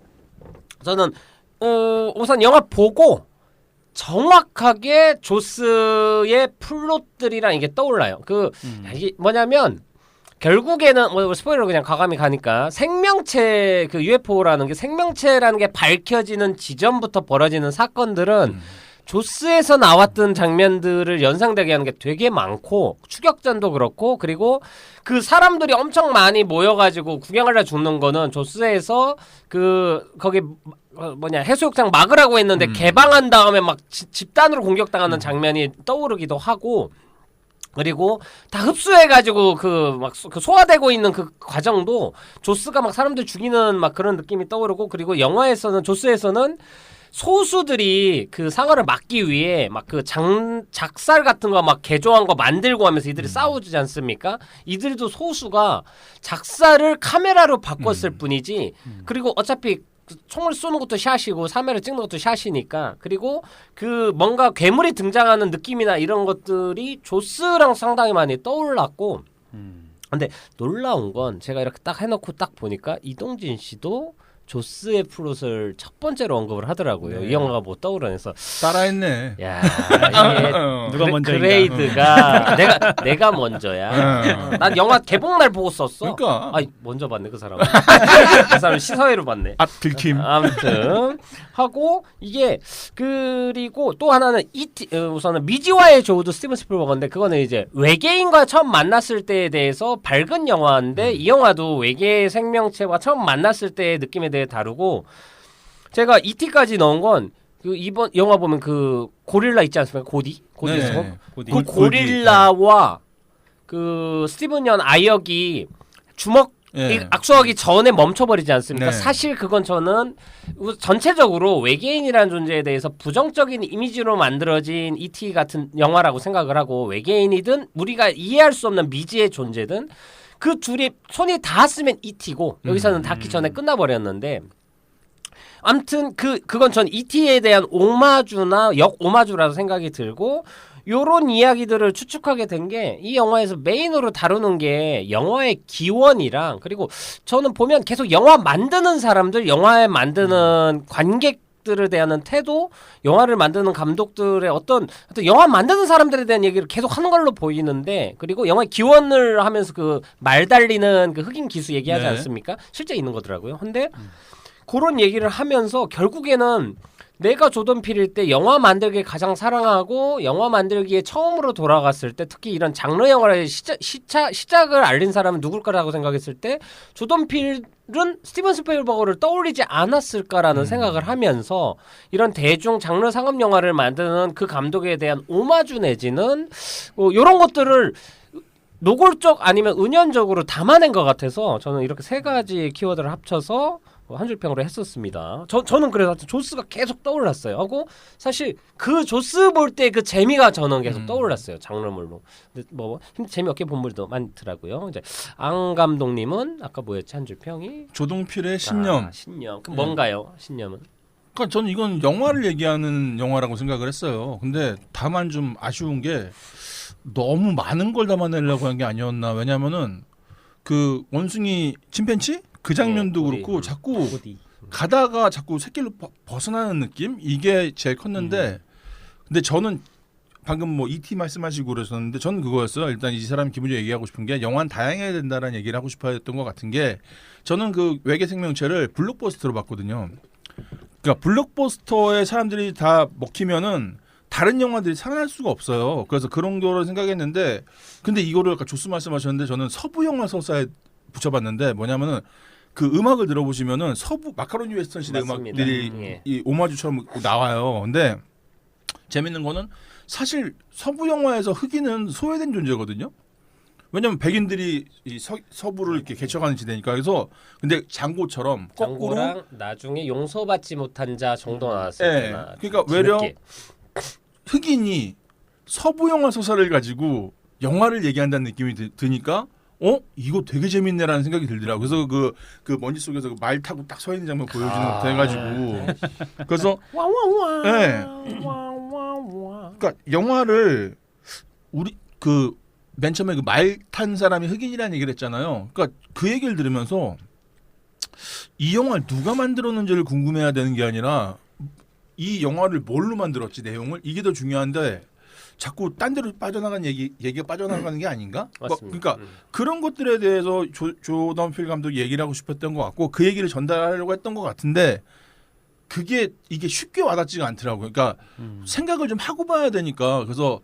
저는 우선 영화 보고 정확하게 조스의 플롯들이랑 이게 떠올라요. 이게 뭐냐면 결국에는 뭐 스포일러 그냥 과감히 가니까 생명체 그 UFO라는 게 생명체라는 게 밝혀지는 지점부터 벌어지는 사건들은 조스에서 나왔던 장면들을 연상되게 하는 게 되게 많고 추격전도 그렇고 그리고 그 사람들이 엄청 많이 모여가지고 구경하려 죽는 거는 조스에서 거기 해수욕장 막으라고 했는데 개방한 다음에 막 집단으로 공격당하는 장면이 떠오르기도 하고 그리고 다 흡수해가지고 그 소화되고 있는 그 과정도 조스가 막 사람들 죽이는 막 그런 느낌이 떠오르고 그리고 영화에서는 조스에서는 소수들이 그 상어를 막기 위해 막 그 작살 같은 거 막 개조한 거 만들고 하면서 이들이 싸우지 않습니까? 이들도 소수가 작살을 카메라로 바꿨을 뿐이지 그리고 어차피 총을 쏘는 것도 샷이고 사면을 찍는 것도 샷이니까 그리고 그 뭔가 괴물이 등장하는 느낌이나 이런 것들이 조스랑 상당히 많이 떠올랐고 근데 놀라운 건 제가 이렇게 딱 해놓고 딱 보니까 이동진 씨도 조스의 플롯을 첫 번째로 언급을 하더라고요. 네. 이 영화가 뭐 떠오르면서 따라했네. 야 이게 누가 먼저인가? 그레이드가 내가 먼저야. 난 영화 개봉날 보고 썼어. 그러니까. 먼저 봤네 그 사람. 그 사람 시사회로 봤네. 들킴. 아무튼 하고 이게 그리고 또 하나는 우선은 미지와의 조우도 스티븐 스필버그인데 그거는 이제 외계인과 처음 만났을 때에 대해서 밝은 영화인데 이 영화도 외계 생명체와 처음 만났을 때의 느낌에 대해 다루고 제가 ET까지 넣은 건 그 이번 영화 보면 그 고릴라 있지 않습니까? 고디에서 네. 그 고릴라와 그 스티븐 연 아역이 주먹 네. 악수하기 전에 멈춰버리지 않습니까? 네. 사실 그건 저는 전체적으로 외계인이라는 존재에 대해서 부정적인 이미지로 만들어진 E.T. 같은 영화라고 생각을 하고 외계인이든 우리가 이해할 수 없는 미지의 존재든 그 둘이 손이 닿았으면 E.T.고 여기서는 닿기 전에 끝나버렸는데 아무튼 그건 전 E.T.에 대한 오마주나 역오마주라고 생각이 들고 요런 이야기들을 추측하게 된 게 이 영화에서 메인으로 다루는 게 영화의 기원이랑 그리고 저는 보면 계속 영화 만드는 사람들, 영화에 만드는 관객들에 대한 태도, 영화를 만드는 감독들의 어떤 영화 만드는 사람들에 대한 얘기를 계속 하는 걸로 보이는데 그리고 영화의 기원을 하면서 그 말 달리는 그 흑인 기수 얘기하지 네. 않습니까? 실제 있는 거더라고요. 근데 그런 얘기를 하면서 결국에는 내가 조던필일 때 영화 만들기 가장 사랑하고 영화 만들기에 처음으로 돌아갔을 때 특히 이런 장르 영화의 시작을 알린 사람은 누굴까라고 생각했을 때 조던필은 스티븐 스필버그를 떠올리지 않았을까라는 생각을 하면서 이런 대중 장르 상업 영화를 만드는 그 감독에 대한 오마주 내지는 이런 것들을 노골적 아니면 은연적으로 담아낸 것 같아서 저는 이렇게 세 가지 키워드를 합쳐서 한 줄 평으로 했었습니다. 저는 그래서 조스가 계속 떠올랐어요. 하고 사실 그 조스 볼 때 그 재미가 저는 계속 떠올랐어요. 장르물로. 근데 뭐 재미없게 본 물도 많더라고요. 이제 안 감독님은 아까 뭐였지 한 줄 평이? 조동필의 신념. 신념. 그럼 뭔가요? 신념은? 그러니까 저는 이건 영화를 얘기하는 영화라고 생각을 했어요. 근데 다만 좀 아쉬운 게 너무 많은 걸 담아내려고 한 게 아니었나. 왜냐면은 그 원숭이 침팬치? 그 장면도 그렇고 자꾸 가다가 자꾸 새길로 벗어나는 느낌? 이게 제일 컸는데 근데 저는 방금 뭐 E.T. 말씀하시고 그러셨는데 저는 그거였어요. 일단 이 사람 기본적으로 얘기하고 싶은 게 영화는 다양해야 된다는 얘기를 하고 싶어 했던 것 같은 게 저는 그 외계 생명체를 블록버스터로 봤거든요. 그러니까 블록버스터에 사람들이 다 먹히면은 다른 영화들이 살아날 수가 없어요. 그래서 그런 거를 생각했는데 근데 이거를 아까 조스 말씀하셨는데 저는 서부 영화 서사에 붙여봤는데 뭐냐면은 그 음악을 들어보시면은 서부 마카로니 웨스턴 시대 맞습니다. 음악들이 이 오마주처럼 나와요. 근데 재밌는 거는 사실 서부 영화에서 흑인은 소외된 존재거든요. 왜냐면 백인들이 이 서부를 이렇게 개척하는 지대니까. 그래서 근데 장고처럼 거꾸로 장고랑 나중에 용서받지 못한 자 정도 나왔을 네. 때나. 그러니까 외려 흑인이 서부 영화 서사를 가지고 영화를 얘기한다는 느낌이 드니까 이거 되게 재밌네라는 생각이 들더라고요. 그래서 그 먼지 속에서 말 타고 딱 서 있는 장면 보여주는 것부터 해가지고 그래서 네. 그러니까 영화를 우리 그 맨 처음에 그 말 탄 사람이 흑인이라는 얘기를 했잖아요. 그러니까 그 얘기를 들으면서 이 영화를 누가 만들었는지를 궁금해야 되는 게 아니라 이 영화를 뭘로 만들었지 내용을 이게 더 중요한데 자꾸 딴 데로 빠져나간 얘기가 빠져나가는 게 아닌가? 맞습니다. 그러니까 그런 것들에 대해서 조던필 감독이 얘기를 하고 싶었던 것 같고 그 얘기를 전달하려고 했던 것 같은데 이게 쉽게 와닿지가 않더라고요. 그러니까 생각을 좀 하고 봐야 되니까 그래서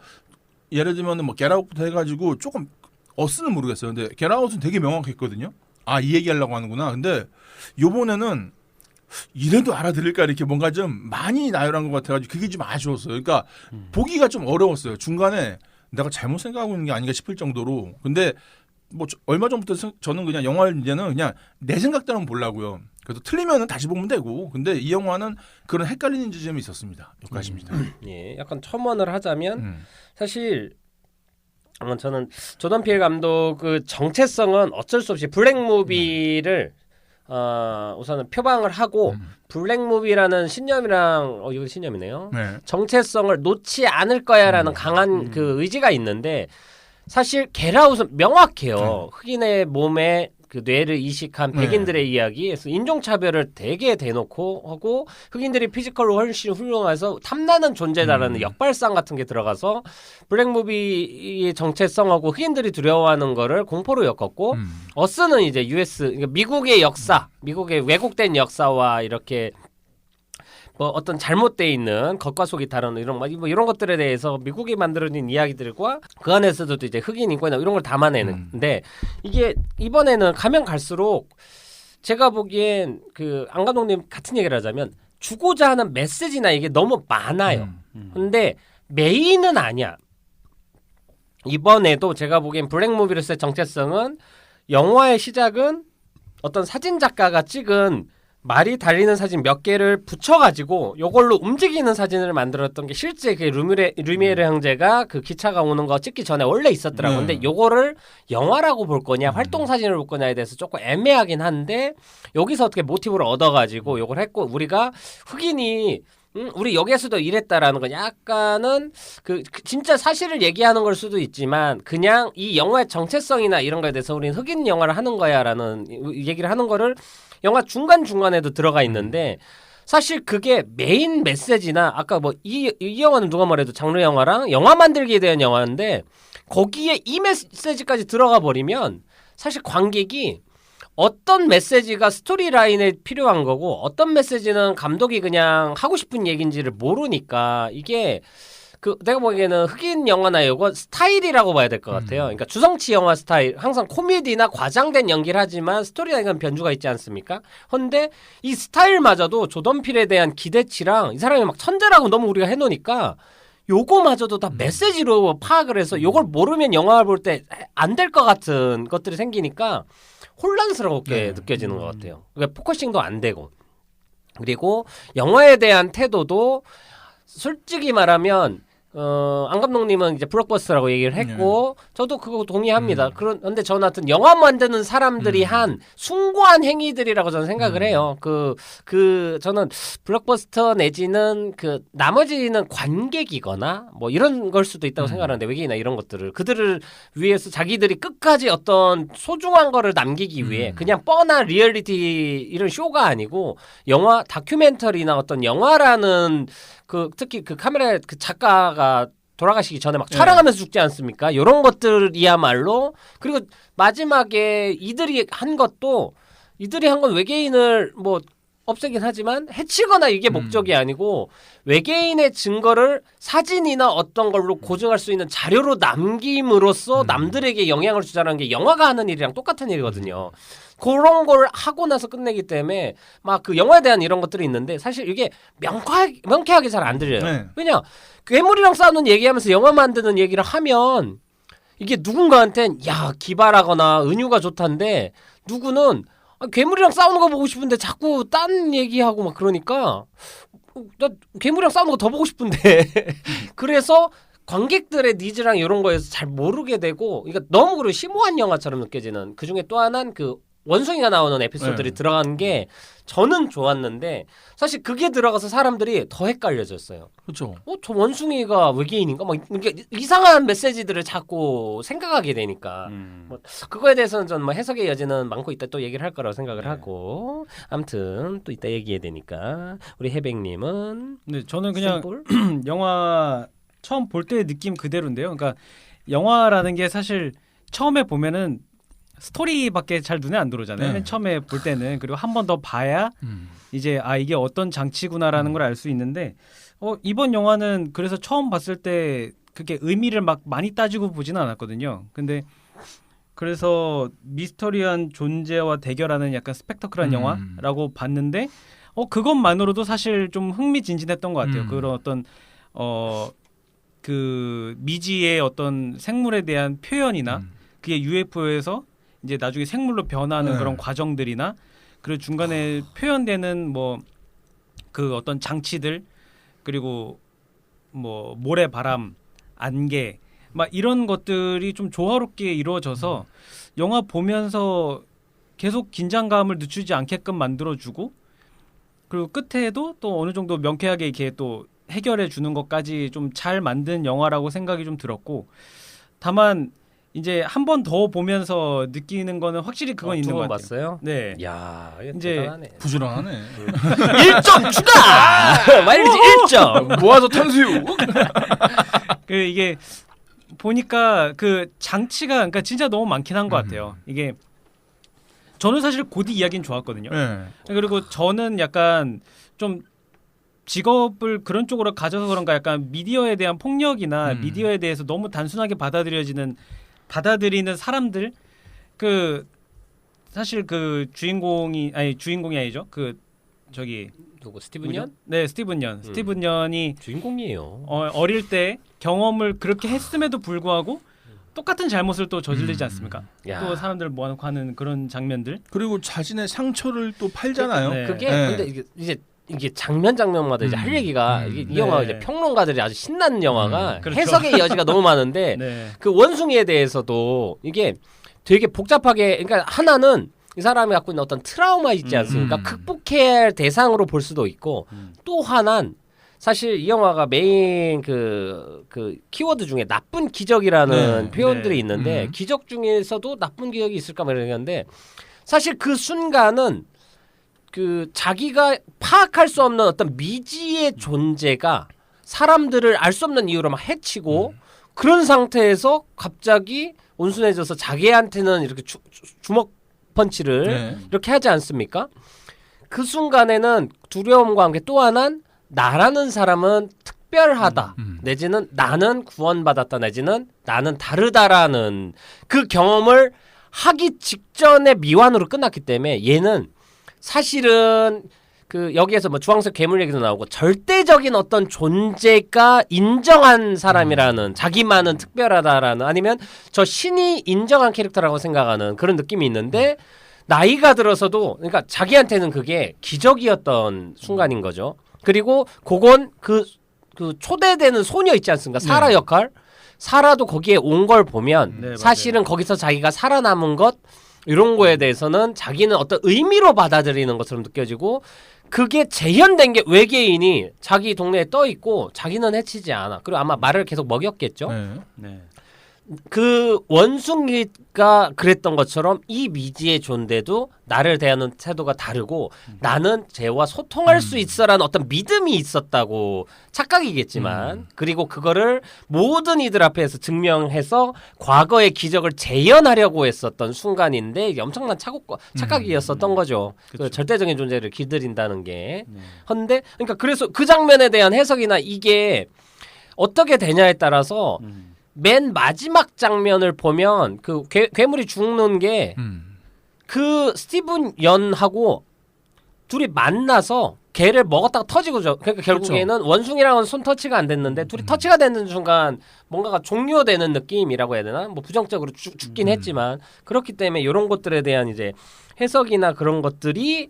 예를 들면 뭐 겟아웃부터 해가지고 조금 어스는 모르겠어요. 근데 겟아웃은 되게 명확했거든요. 이 얘기하려고 하는구나. 근데 요번에는 이래도 알아들을까 이렇게 뭔가 좀 많이 나열한 것 같아가지고 그게 좀 아쉬웠어요. 그러니까 보기가 좀 어려웠어요. 중간에 내가 잘못 생각하고 있는 게 아닌가 싶을 정도로. 근데 뭐 얼마 전부터 저는 그냥 영화를 이제는 그냥 내 생각대로 보려고요. 그래서 틀리면은 다시 보면 되고. 근데 이 영화는 그런 헷갈리는 지점이 있었습니다. 여기까지입니다. 예, 약간 첨언을 하자면 사실 저는 조던필 감독 그 정체성은 어쩔 수 없이 블랙 무비를 우선은 표방을 하고 블랙무비라는 신념이랑 이거 신념이네요. 네. 정체성을 놓지 않을 거야라는 강한 그 의지가 있는데 사실 겟아웃은 명확해요. 흑인의 몸에 그 뇌를 이식한 백인들의 이야기에서 인종차별을 되게 대놓고 하고 흑인들이 피지컬로 훨씬 훌륭해서 탐나는 존재다라는 역발상 같은 게 들어가서 블랙무비의 정체성하고 흑인들이 두려워하는 거를 공포로 엮었고 어스는 이제 US 그러니까 미국의 역사, 미국의 왜곡된 역사와 이렇게 뭐 어떤 잘못되어 있는 겉과 속이 다른 이런 뭐 이런 것들에 대해서 미국이 만들어낸 이야기들과 그 안에서도 이제 흑인 인권이나 이런 걸 담아내는데 이게 이번에는 가면 갈수록 제가 보기엔 그 안 감독님 같은 얘기를 하자면 주고자 하는 메시지나 이게 너무 많아요. 근데 메인은 아니야. 이번에도 제가 보기엔 블랙무비로서의 정체성은 영화의 시작은 어떤 사진 작가가 찍은 말이 달리는 사진 몇 개를 붙여가지고 요걸로 움직이는 사진을 만들었던 게 실제 그 루미에르 형제가 그 기차가 오는 거 찍기 전에 원래 있었더라고요. 근데 요거를 영화라고 볼 거냐 활동 사진을 볼 거냐에 대해서 조금 애매하긴 한데 여기서 어떻게 모티브를 얻어가지고 요걸 했고 우리가 흑인이 우리 여기에서도 이랬다라는 건 약간은 그 진짜 사실을 얘기하는 걸 수도 있지만 그냥 이 영화의 정체성이나 이런 거에 대해서 우리는 흑인 영화를 하는 거야라는 얘기를 하는 거를 영화 중간중간에도 들어가 있는데 사실 그게 메인 메시지나 아까 뭐 이 영화는 누가 말해도 장르 영화랑 영화 만들기에 대한 영화인데 거기에 이 메시지까지 들어가 버리면 사실 관객이 어떤 메시지가 스토리라인에 필요한 거고 어떤 메시지는 감독이 그냥 하고 싶은 얘기인지를 모르니까 이게 그 내가 보기에는 흑인 영화나 이거 스타일이라고 봐야 될 것 같아요. 그러니까 주성치 영화 스타일 항상 코미디나 과장된 연기를 하지만 스토리라인은 변주가 있지 않습니까? 근데 이 스타일마저도 조던 필에 대한 기대치랑 이 사람이 막 천재라고 너무 우리가 해놓으니까 요거마저도 다 메시지로 파악을 해서 요걸 모르면 영화를 볼 때 안 될 것 같은 것들이 생기니까 혼란스럽게 느껴지는 것 같아요. 그러니까 포커싱도 안 되고 그리고 영화에 대한 태도도 솔직히 말하면 안 감독님은 이제 블록버스터라고 얘기를 했고 저도 그거 동의합니다. 그런데 저는 하여튼 영화 만드는 사람들이 한 숭고한 행위들이라고 저는 생각을 해요. 저는 블록버스터 내지는 그 나머지는 관객이거나 뭐 이런 걸 수도 있다고 생각하는데 외계인이나 이런 것들을 그들을 위해서 자기들이 끝까지 어떤 소중한 거를 남기기 위해 그냥 뻔한 리얼리티 이런 쇼가 아니고 영화 다큐멘터리나 어떤 영화라는 그 특히 그 카메라 그 작가가 돌아가시기 전에 막 촬영하면서 죽지 않습니까? 이런 것들이야말로 그리고 마지막에 이들이 한 건 외계인을 뭐 없애긴 하지만 해치거나 이게 목적이 아니고 외계인의 증거를 사진이나 어떤 걸로 고증할 수 있는 자료로 남김으로써 남들에게 영향을 주자는 게 영화가 하는 일이랑 똑같은 일이거든요. 그런 걸 하고 나서 끝내기 때문에 막 그 영화에 대한 이런 것들이 있는데 사실 이게 명쾌하게 잘 안 들려요. 네. 왜냐 괴물이랑 싸우는 얘기하면서 영화 만드는 얘기를 하면 이게 누군가한텐 야 기발하거나 은유가 좋단데 누구는 괴물이랑 싸우는 거 보고 싶은데 자꾸 딴 얘기하고 막 그러니까 나 괴물이랑 싸우는 거 더 보고 싶은데 그래서 관객들의 니즈랑 이런 거에서 잘 모르게 되고 그러니까 너무 그리고 심오한 영화처럼 느껴지는 그중에 또 하나는 그 원숭이가 나오는 에피소드들이 들어간 게 저는 좋았는데 사실 그게 들어가서 사람들이 더 헷갈려졌어요. 그렇죠. 저 원숭이가 외계인인가? 막 이게 이상한 메시지들을 자꾸 생각하게 되니까 뭐 그거에 대해서는 전 뭐 해석의 여지는 많고 이따 또 얘기를 할 거라고 생각을 하고 아무튼 또 이따 얘기해야 되니까 우리 해백님은 네, 저는 그냥 영화 처음 볼 때의 느낌 그대로인데요. 그러니까 영화라는 게 사실 처음에 보면은 스토리밖에 잘 눈에 안 들어오잖아요. 맨 처음에 볼 때는 그리고 한 번 더 봐야 이제 이게 어떤 장치구나라는 걸 알 수 있는데 이번 영화는 그래서 처음 봤을 때 그게 의미를 막 많이 따지고 보지는 않았거든요. 근데 그래서 미스터리한 존재와 대결하는 약간 스펙터클한 영화라고 봤는데 그것만으로도 사실 좀 흥미진진했던 것 같아요. 그런 어떤 그 미지의 어떤 생물에 대한 표현이나 그게 UFO에서 이제 나중에 생물로 변하는 그런 과정들이나 그리고 중간에 표현되는 뭐 그 어떤 장치들 그리고 뭐 모래바람, 안개 막 이런 것들이 좀 조화롭게 이루어져서 영화 보면서 계속 긴장감을 늦추지 않게끔 만들어주고 그리고 끝에도 또 어느 정도 명쾌하게 이렇게 또 해결해 주는 것까지 좀 잘 만든 영화라고 생각이 좀 들었고 다만 이제 한 번 더 보면서 느끼는 거는 확실히 그건 있는 것 같아요. 봤어요? 네. 야, 이제 대단하네. 부지런하네. 1점 추가! 마일리지 1점! 모아서 탕수육. 그 이게 보니까 그 장치가 그러니까 진짜 너무 많긴 한 것 같아요. 이게 저는 사실 고디 이야기는 좋았거든요. 네. 그리고 저는 약간 좀 직업을 그런 쪽으로 가져서 그런가 약간 미디어에 대한 폭력이나 미디어에 대해서 너무 단순하게 받아들이는 사람들 그 사실 그 주인공이 아니죠. 그 저기 누구 스티븐 연? 네, 스티븐 연. 스티븐 연이 주인공이에요. 어릴 때 경험을 그렇게 했음에도 불구하고 똑같은 잘못을 또 저지르지 않습니까? 야. 또 사람들 모아놓고 하는 그런 장면들. 그리고 자신의 상처를 또 팔잖아요. 네. 그게 네. 근데 이게 장면마다 이제 할 얘기가 이 영화 네. 이제 평론가들이 아주 신나는 영화가 그렇죠. 해석의 여지가 너무 많은데 네. 그 원숭이에 대해서도 이게 되게 복잡하게 그러니까 하나는 이 사람이 갖고 있는 어떤 트라우마 있지 않습니까? 극복해야 할 대상으로 볼 수도 있고 또 하나는 사실 이 영화가 메인 그 키워드 중에 나쁜 기적이라는 표현들이 있는데 기적 중에서도 나쁜 기적이 있을까 말이는데 사실 그 순간은 그 자기가 파악할 수 없는 어떤 미지의 존재가 사람들을 알 수 없는 이유로 막 해치고 그런 상태에서 갑자기 온순해져서 자기한테는 이렇게 주먹 펀치를 네. 이렇게 하지 않습니까? 그 순간에는 두려움과 함께 또 하나는 나라는 사람은 특별하다. 내지는 나는 구원받았다. 내지는 나는 다르다라는 그 경험을 하기 직전에 미완으로 끝났기 때문에 얘는 사실은 그 여기에서 뭐 주황색 괴물 얘기도 나오고 절대적인 어떤 존재가 인정한 사람이라는 자기만은 특별하다라는 아니면 저 신이 인정한 캐릭터라고 생각하는 그런 느낌이 있는데 나이가 들어서도 그러니까 자기한테는 그게 기적이었던 순간인 거죠. 그리고 그건 그 초대되는 소녀 있지 않습니까? 사라 네. 역할. 사라도 거기에 온 걸 보면 네, 사실은 거기서 자기가 살아남은 것 이런 거에 대해서는 자기는 어떤 의미로 받아들이는 것처럼 느껴지고 그게 재현된 게 외계인이 자기 동네에 떠 있고 자기는 해치지 않아. 그리고 아마 말을 계속 먹였겠죠. 네. 네. 그 원숭이가 그랬던 것처럼 이 미지의 존재도 나를 대하는 태도가 다르고 나는 쟤와 소통할 수 있어라는 어떤 믿음이 있었다고 착각이겠지만 그리고 그거를 모든 이들 앞에서 증명해서 과거의 기적을 재현하려고 했었던 순간인데 이게 엄청난 착각이었었던 거죠. 그 절대적인 존재를 길들인다는 게. 헌데 그러니까 그래서 그 장면에 대한 해석이나 이게 어떻게 되냐에 따라서 맨 마지막 장면을 보면 그 괴물이 죽는 게 그 스티븐 연하고 둘이 만나서 걔를 먹었다가 터지고죠. 그러니까 결국에는 원숭이랑은 손 터치가 안 됐는데 둘이 터치가 되는 순간 뭔가가 종료되는 느낌이라고 해야 되나? 뭐 부정적으로 죽긴 했지만 그렇기 때문에 이런 것들에 대한 이제 해석이나 그런 것들이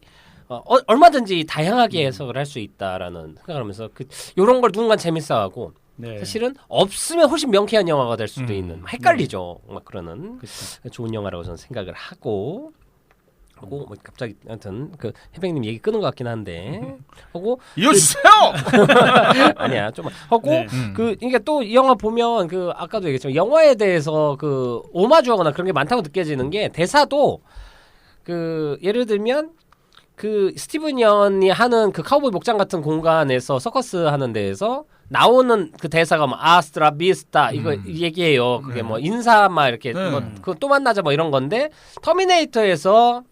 얼마든지 다양하게 해석을 할 수 있다라는 생각을 하면서 이런 걸 누군가 재밌어하고 네. 사실은 없으면 훨씬 명쾌한 영화가 될 수도 있는 헷갈리죠. 막 그러는 좋은 영화라고 저는 생각을 하고 뭐 갑자기 하여튼 그 해병님 얘기 끄는 것 같긴 한데 하고 이어주세요. 아니야 좀 하고 네. 그 이게 또 이 영화 보면 그 아까도 얘기했지만 영화에 대해서 그 오마주하거나 그런 게 많다고 느껴지는 게 대사도 그 예를 들면 그 스티븐 연이 하는 그 카우보이 목장 같은 공간에서 서커스 하는 데에서 나오는 그 대사가 뭐 아스트라 비스타 이거 얘기해요. 그게 뭐 인사말 이렇게 뭐 그 또 만나자 뭐 이런 건데 터미네이터에서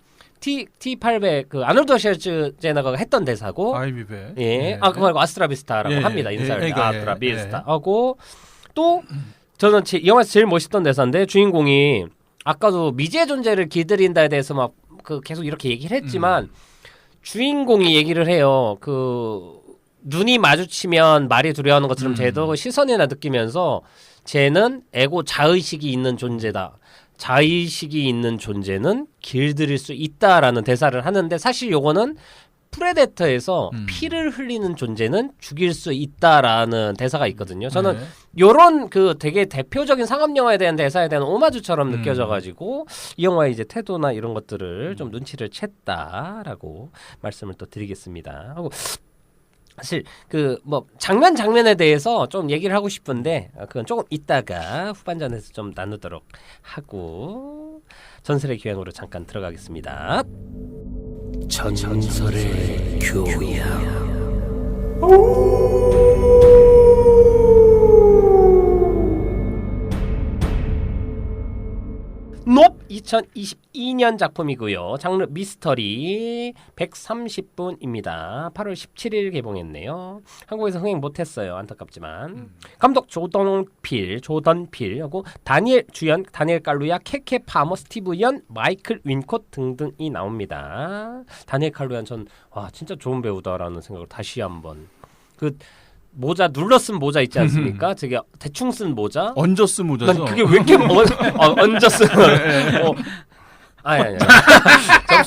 T800 그 아놀드 슈왈제네거가 했던 대사고 아이비베. 예. 아 그거 말고 아스트라 비스타라고 합니다. 인사할 때 아스트라 예. 비스타 하고 또 저는 이 영화에서 제일 멋있던 대사인데 주인공이 아까도 미지의 존재를 길들인다에 대해서 막 그 계속 이렇게 얘기를 했지만 주인공이 얘기를 해요. 그 눈이 마주치면 말이 두려워하는 것처럼 쟤도 시선이나 느끼면서 쟤는 에고 자의식이 있는 존재다. 자의식이 있는 존재는 길들일 수 있다라는 대사를 하는데 사실 요거는 프레데터에서 피를 흘리는 존재는 죽일 수 있다라는 대사가 있거든요. 저는 요런 그 되게 대표적인 상업 영화에 대한 대사에 대한 오마주처럼 느껴져가지고 이 영화의 이제 태도나 이런 것들을 좀 눈치를 챘다라고 말씀을 또 드리겠습니다. 하고 사실 그 뭐 장면에 대해서 좀 얘기를 하고 싶은데 그건 조금 이따가 후반전에서 좀 나누도록 하고 전설의 교양으로 잠깐 들어가겠습니다. 전설의 교양. 높 2022년 작품이고요. 장르 미스터리 130분입니다. 8월 17일 개봉했네요. 한국에서 흥행 못했어요. 안타깝지만. 감독 조던필하고 주연 다니엘 칼루야, 케케 파머, 스티브 연, 마이클 윈콧 등등이 나옵니다. 다니엘 칼루야 전 진짜 좋은 배우다라는 생각을 다시 한번 그 모자 눌러 쓴 모자 있지 않습니까? 되게 대충 쓴 모자. 얹어 쓴 모자죠. 난 그게 왜 이렇게 얹어 쓴 아니.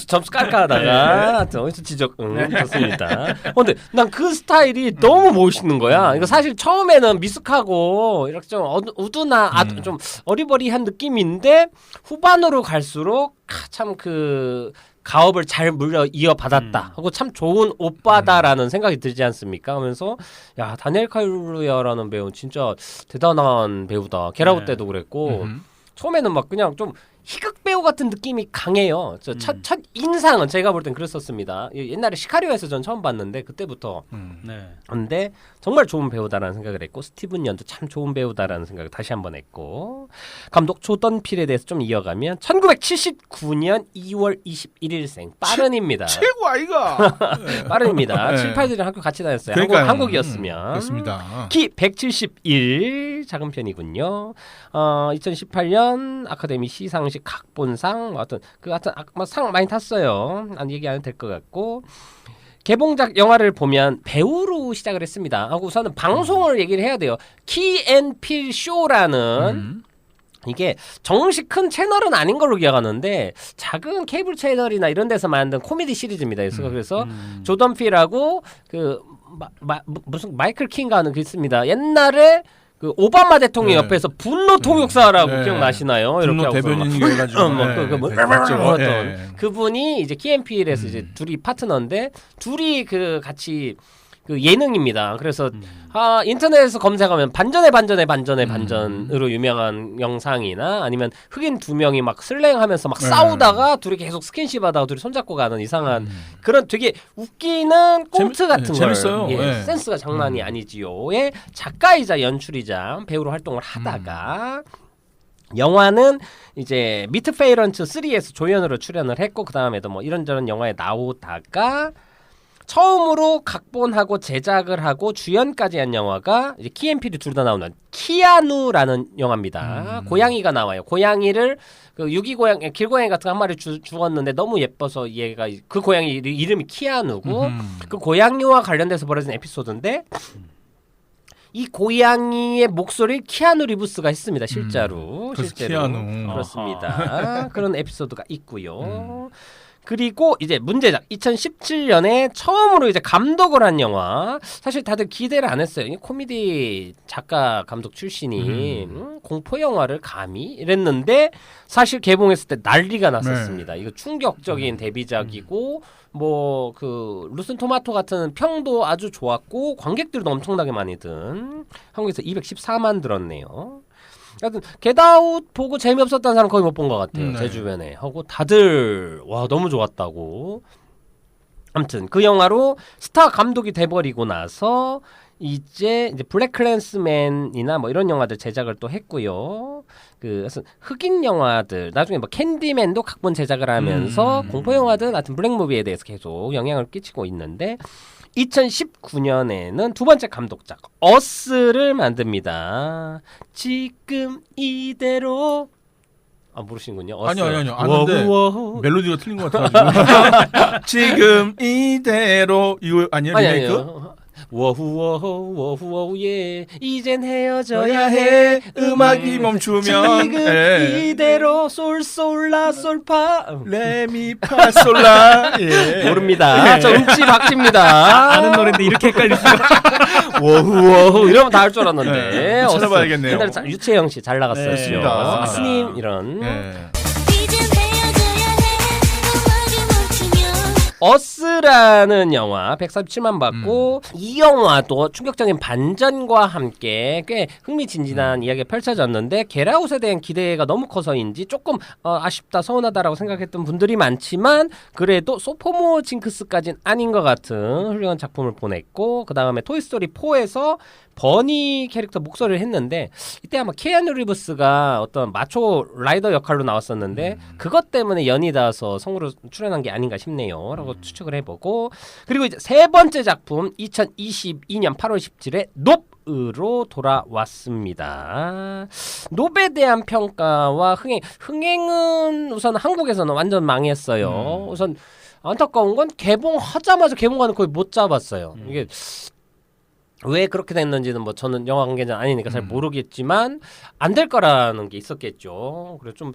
점수 깔깔하다가 하여튼 지적 좋습니다. 근데 난 그 스타일이 너무 멋있는 거야. 이거 사실 처음에는 미숙하고 이렇게 좀 우두나 좀 어리버리한 느낌인데 후반으로 갈수록 참 그 가업을 잘 물려 이어받았다 하고 참 좋은 오빠다라는 생각이 들지 않습니까? 하면서 야 다니엘 칼루야라는 배우 진짜 대단한 배우다. 게라웃 때도 그랬고 처음에는 막 그냥 좀 희극 배우 같은 느낌이 강해요. 첫 인상은 제가 볼 땐 그랬었습니다. 옛날에 시카리오에서 전 처음 봤는데 그때부터 네. 근데 정말 좋은 배우다라는 생각을 했고 스티븐 연도 참 좋은 배우다라는 생각을 다시 한번 했고 감독 조던 필에 대해서 좀 이어가면 1979년 2월 21일생 빠른입니다. 최고 아이가. 빠른입니다. 네. 7, 8들이랑 학교 같이 다녔어요. 그러니까요. 한국이었으면. 그렇습니다. 키 171 작은 편이군요. 2018년 아카데미 시상식 각본상 상 많이 탔어요. 얘기 안 해도 될 것 같고 개봉작 영화를 보면 배우로 시작을 했습니다. 하고 우선은 방송을 얘기를 해야 돼요. 키앤필 쇼라는 이게 정식 큰 채널은 아닌 걸로 기억하는데 작은 케이블 채널이나 이런 데서 만든 코미디 시리즈입니다. 그래서 조던 필하고 무슨 마이클 킹가 하는 게 있습니다. 옛날에 그 오바마 대통령 옆에서 분노 통역사라고 기억나시나요? 분노 대변인이어가지고 그분이 이제 키앤필에서 이제 둘이 파트너인데 둘이 그 같이 그 예능입니다. 그래서 인터넷에서 검색하면 반전으로 유명한 영상이나 아니면 흑인 두 명이 막 슬랭하면서 막 싸우다가 둘이 계속 스킨십하다가 둘이 손잡고 가는 이상한 그런 되게 웃기는 꽁트 같은 걸 재밌어요. 센스가 장난이 아니지요의 작가이자 연출이자 배우로 활동을 하다가 영화는 이제 미트 페이런트 3에서 조연으로 출연을 했고 그 다음에도 뭐 이런저런 영화에 나오다가 처음으로 각본하고 제작을 하고 주연까지 한 영화가 이제 키앤필이 둘 다 나오는 키아누라는 영화입니다. 고양이가 나와요. 고양이를 그 유기고양이, 길고양이 같은 거 한 마리 죽었는데 너무 예뻐서 얘가 그 고양이 이름이 키아누고 그 고양이와 관련돼서 벌어진 에피소드인데 이 고양이의 목소리를 키아누 리브스가 했습니다. 실제로. 키아누. 그렇습니다. 그런 에피소드가 있고요. 그리고 이제 문제작 2017년에 처음으로 이제 감독을 한 영화 사실 다들 기대를 안 했어요. 코미디 작가 감독 출신이 공포 영화를 감히 이랬는데 사실 개봉했을 때 난리가 났었습니다. 이거 충격적인 데뷔작이고 뭐 그 루슨 토마토 같은 평도 아주 좋았고 관객들도 엄청나게 많이 든 한국에서 214만 들었네요. 하여튼 겟아웃 보고 재미없었다는 사람 거의 못 본 것 같아요. 제 주변에 하고 다들 와 너무 좋았다고. 아무튼 그 영화로 스타 감독이 돼버리고 나서 이제 블랙 클랜스맨이나 뭐 이런 영화들 제작을 또 했고요. 그 흑인 영화들 나중에 뭐 캔디맨도 각본 제작을 하면서 공포 영화들 같은 블랙 무비에 대해서 계속 영향을 끼치고 있는데 2019년에는 두 번째 감독작 어스를 만듭니다. 지금 이대로 모르시는군요. 어스. 아니요. 아는데 멜로디가 틀린 것 같아가지고 지금 이대로 이거 아니에요? 리메이크? 워후워후 예 이젠 헤어져야 져야 해 해 음악이 멈추면 지금 이대로 솔솔라 솔파 레미파솔라 모릅니다. 저 음치 박치입니다. 아는 노래인데 이렇게 헷갈릴 수가. 워후워후 이러면 다 할 줄 알았는데 찾아봐야겠네요. 옛날에 유채영 씨 잘 나갔어요. 맞습니다. 스님 이런 어스라는 영화 137만 받고 이 영화도 충격적인 반전과 함께 꽤 흥미진진한 이야기가 펼쳐졌는데 겟아웃에 대한 기대가 너무 커서인지 조금 아쉽다 서운하다라고 생각했던 분들이 많지만 그래도 소포모 징크스까지는 아닌 것 같은 훌륭한 작품을 보냈고 그 다음에 토이스토리 4에서 버니 캐릭터 목소리를 했는데 이때 아마 키아누 리브스가 어떤 마초 라이더 역할로 나왔었는데 그것 때문에 연이 닿아서 성우로 출연한 게 아닌가 싶네요 라고 추측을 해보고 그리고 이제 세 번째 작품 2022년 8월 17일에 높으로 돌아왔습니다. 높에 대한 평가와 흥행은 우선 한국에서는 완전 망했어요. 우선 안타까운 건 개봉하자마자 개봉관을 거의 못 잡았어요. 이게 왜 그렇게 됐는지는 뭐 저는 영화 관계자 아니니까 잘 모르겠지만 안 될 거라는 게 있었겠죠. 그래서 좀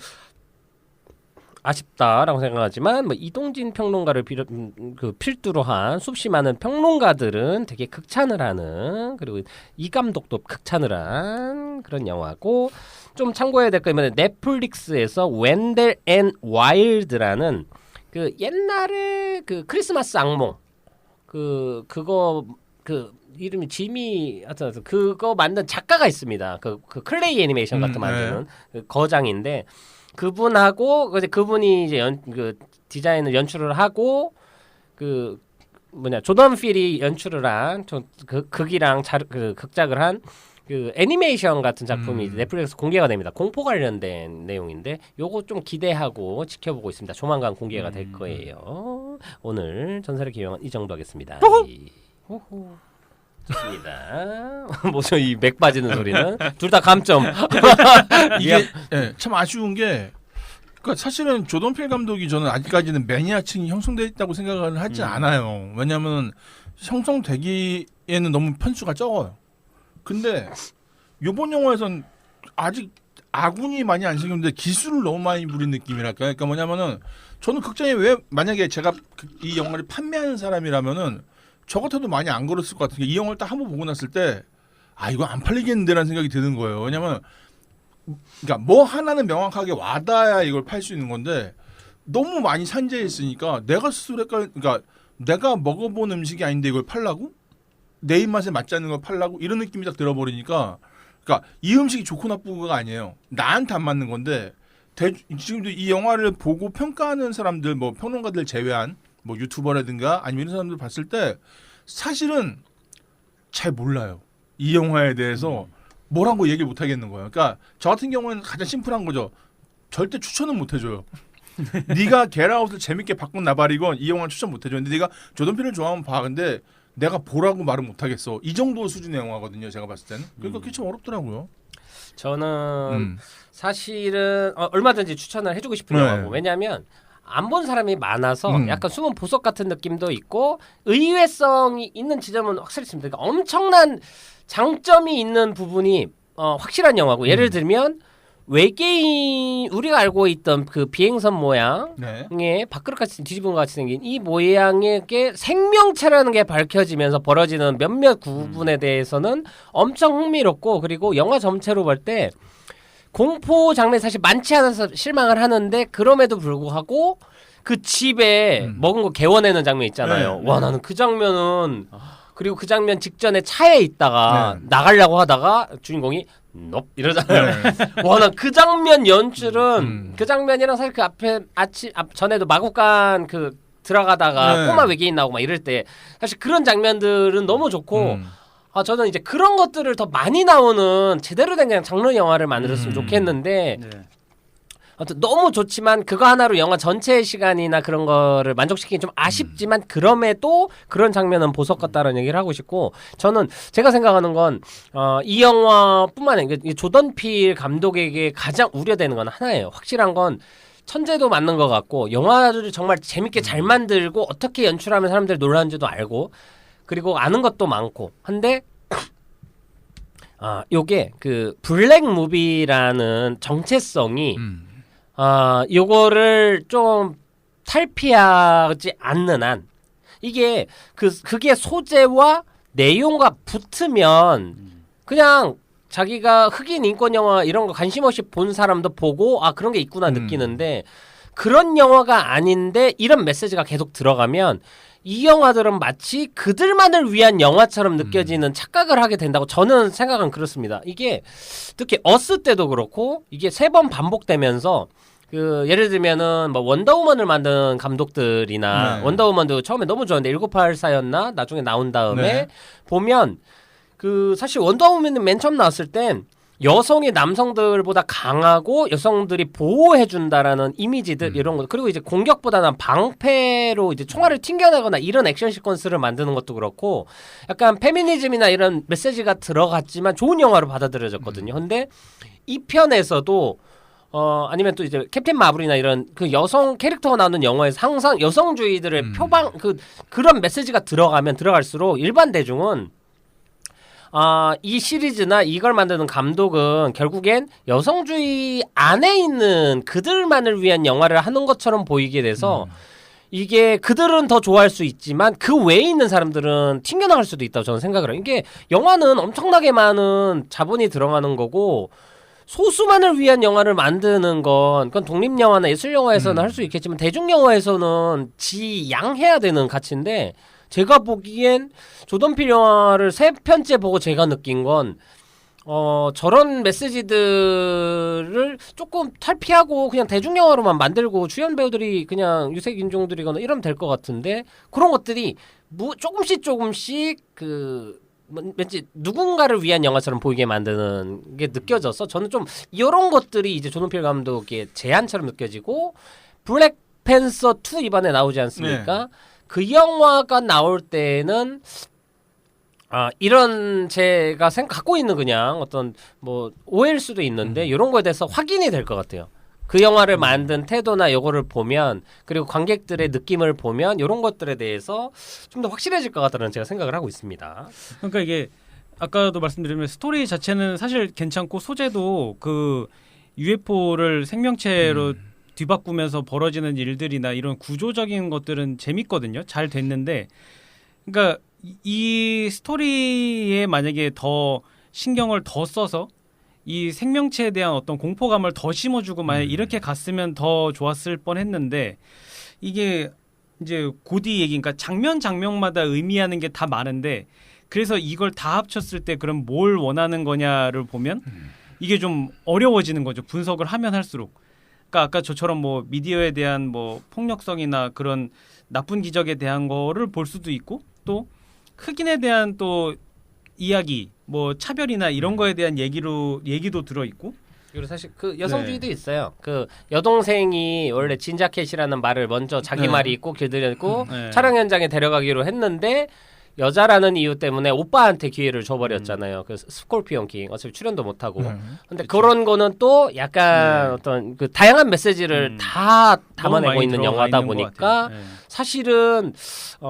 아쉽다라고 생각하지만 뭐 이동진 평론가를 필두로 한 수없이 많은 평론가들은 되게 극찬을 하는 그리고 이 감독도 극찬을 한 그런 영화고 좀 참고해야 될 거 이번에 넷플릭스에서 웬델 앤 와일드라는 그 옛날에 그 크리스마스 악몽 그거 이름이 지미 하여튼 그거 만든 작가가 있습니다. 그 클레이 애니메이션 같은 만드는 그 거장인데 그분하고 이제 그분이 이제 그 디자인을 연출을 하고 그 뭐냐 조던 필이 연출을 한 그 극이랑 그 극작을 한 그 애니메이션 같은 작품이 넷플릭스 공개가 됩니다. 공포 관련된 내용인데 요거 좀 기대하고 지켜보고 있습니다. 조만간 공개가 될 거예요. 오늘 전설의 기용은 이 정도 하겠습니다. 호호. 좋습니다. 뭐죠 이 맥 빠지는 소리는 둘 다 감점. 이게 예, 참 아쉬운 게 그러니까 사실은 조던필 감독이 저는 아직까지는 매니아층이 형성돼 있다고 생각을 하진 않아요. 왜냐하면 형성되기에는 너무 편수가 적어요. 근데 이번 영화에선 아직 아군이 많이 안 생겼는데 기술을 너무 많이 부린 느낌이랄까. 그러니까 뭐냐면은 저는 극장에 왜 만약에 제가 이 영화를 판매하는 사람이라면은 저 같아도 많이 안 걸었을 것 같은 게 이 영화를 딱 한번 보고 났을 때 아 이거 안 팔리겠는데라는 생각이 드는 거예요. 왜냐면 그러니까 뭐 하나는 명확하게 와닿아야 이걸 팔 수 있는 건데 너무 많이 산재해 있으니까 내가 스스로 그러니까 내가 먹어본 음식이 아닌데 이걸 팔라고? 내 입맛에 맞지 않는 걸 팔라고? 이런 느낌이 딱 들어버리니까 그러니까 이 음식이 좋고 나쁘고가 아니에요. 나한테 안 맞는 건데 지금도 이 영화를 보고 평가하는 사람들 뭐 평론가들 제외한 뭐 유튜버라든가 아니면 이런 사람들 봤을 때 사실은 잘 몰라요. 이 영화에 대해서 뭐라고 얘기를 못 하겠는 거예요. 그러니까 저 같은 경우에는 가장 심플한 거죠. 절대 추천은 못 해줘요. 네가 겟아웃을 재밌게 바꾼 나발이건 이 영화는 추천 못 해줘. 근데 네가 조던필을 좋아하면 봐. 근데 내가 보라고 말은 못 하겠어. 이 정도 수준의 영화거든요. 제가 봤을 때는. 그러니까 그게 참 어렵더라고요. 저는 사실은 얼마든지 추천을 해주고 싶은 네. 영화고 왜냐하면 안 본 사람이 많아서 약간 숨은 보석 같은 느낌도 있고 의외성이 있는 지점은 확실히 있습니다. 그러니까 엄청난 장점이 있는 부분이 확실한 영화고 예를 들면 외계인 우리가 알고 있던 그 비행선 모양의 네. 밥그릇같이 뒤집은 것 같이 생긴 이 모양의 게 생명체라는 게 밝혀지면서 벌어지는 몇몇 부분에 대해서는 엄청 흥미롭고 그리고 영화 전체로 볼 때 공포 장면이 사실 많지 않아서 실망을 하는데 그럼에도 불구하고 그 집에 먹은 거 개워내는 장면 있잖아요. 네. 와 나는 그 장면은 그리고 그 장면 직전에 차에 있다가 나가려고 하다가 주인공이 넙 이러잖아요. 네. 와 난 그 장면 연출은 그 장면이랑 사실 그 앞에 전에도 마구간 그 들어가다가 꼬마 외계인 나오고 막 이럴 때 사실 그런 장면들은 너무 좋고 저는 이제 그런 것들을 더 많이 나오는 제대로 된 그냥 장르 영화를 만들었으면 좋겠는데 네. 아무튼 너무 좋지만 그거 하나로 영화 전체의 시간이나 그런 거를 만족시키기 좀 아쉽지만 그럼에도 그런 장면은 보석 같다라는 얘기를 하고 싶고 저는 제가 생각하는 건 이 영화뿐만 아니라 조던필 감독에게 가장 우려되는 건 하나예요. 확실한 건 천재도 맞는 것 같고 영화를 정말 재밌게 잘 만들고 어떻게 연출하면 사람들이 놀라는지도 알고 그리고 아는 것도 많고 한데 요게 그 블랙 무비라는 정체성이 요거를 좀 탈피하지 않는 한 이게 그게 소재와 내용과 붙으면 그냥 자기가 흑인 인권 영화 이런 거 관심 없이 본 사람도 보고 그런 게 있구나 느끼는데 그런 영화가 아닌데 이런 메시지가 계속 들어가면 이 영화들은 마치 그들만을 위한 영화처럼 느껴지는 착각을 하게 된다고 저는 생각은 그렇습니다. 이게 특히 어스 때도 그렇고 이게 3번 반복되면서 그 예를 들면은 뭐 원더우먼을 만든 감독들이나 원더우먼도 처음에 너무 좋았는데 1984였나 나중에 나온 다음에 보면 그 사실 원더우먼은 맨 처음 나왔을 땐 여성이 남성들보다 강하고 여성들이 보호해준다라는 이미지들 이런 것 그리고 이제 공격보다는 방패로 이제 총알을 튕겨내거나 이런 액션 시퀀스를 만드는 것도 그렇고 약간 페미니즘이나 이런 메시지가 들어갔지만 좋은 영화로 받아들여졌거든요. 근데 이 편에서도 아니면 또 이제 캡틴 마블이나 이런 그 여성 캐릭터가 나오는 영화에서 항상 여성주의들의 표방 그런 메시지가 들어가면 들어갈수록 일반 대중은 이 시리즈나 이걸 만드는 감독은 결국엔 여성주의 안에 있는 그들만을 위한 영화를 하는 것처럼 보이게 돼서 이게 그들은 더 좋아할 수 있지만 그 외에 있는 사람들은 튕겨나갈 수도 있다고 저는 생각을 해요. 이게 영화는 엄청나게 많은 자본이 들어가는 거고 소수만을 위한 영화를 만드는 건 그건 독립영화나 예술영화에서는 할 수 있겠지만 대중영화에서는 지양해야 되는 가치인데 제가 보기엔 조던필 영화를 3편째 보고 제가 느낀 건 저런 메시지들을 조금 탈피하고 그냥 대중 영화로만 만들고 주연 배우들이 그냥 유색 인종들이거나 이러면 될 것 같은데 그런 것들이 조금씩 왠지 누군가를 위한 영화처럼 보이게 만드는 게 느껴져서 저는 좀 이런 것들이 이제 조던필 감독의 제안처럼 느껴지고 블랙팬서 2 이번에 나오지 않습니까? 네. 그 영화가 나올 때는 이런 제가 갖고 있는 그냥 어떤 뭐 오해일 수도 있는데 이런 거에 대해서 확인이 될 것 같아요. 그 영화를 만든 태도나 요거를 보면 그리고 관객들의 느낌을 보면 이런 것들에 대해서 좀 더 확실해질 것 같다는 제가 생각을 하고 있습니다. 그러니까 이게 아까도 말씀드리면 스토리 자체는 사실 괜찮고 소재도 그 UFO를 생명체로 뒤바꾸면서 벌어지는 일들이나 이런 구조적인 것들은 재밌거든요. 잘 됐는데 그러니까 이 스토리에 만약에 더 신경을 더 써서 이 생명체에 대한 어떤 공포감을 더 심어주고 만약 이렇게 갔으면 더 좋았을 뻔했는데 이게 이제 고디 얘기, 그러니까 장면마다 의미하는 게 다 많은데 그래서 이걸 다 합쳤을 때 그럼 뭘 원하는 거냐를 보면 이게 좀 어려워지는 거죠. 분석을 하면 할수록. 그러니까 아까 저처럼 뭐 미디어에 대한 뭐 폭력성이나 그런 나쁜 기적에 대한 거를 볼 수도 있고 또 흑인에 대한 또 이야기, 뭐 차별이나 이런 거에 대한 얘기도 들어 있고. 그리고 사실 그 여성주의도 있어요. 그 여동생이 원래 진자켓이라는 말을 먼저 자기 말이 있고 길들였고 촬영 현장에 데려가기로 했는데 여자라는 이유 때문에 오빠한테 기회를 줘버렸잖아요. 그 스콜피온 킹 어차피 출연도 못하고. 근데 그런 거는 또 약간 어떤 그 다양한 메시지를 다 담아내고 있는 영화다 보니까 사실은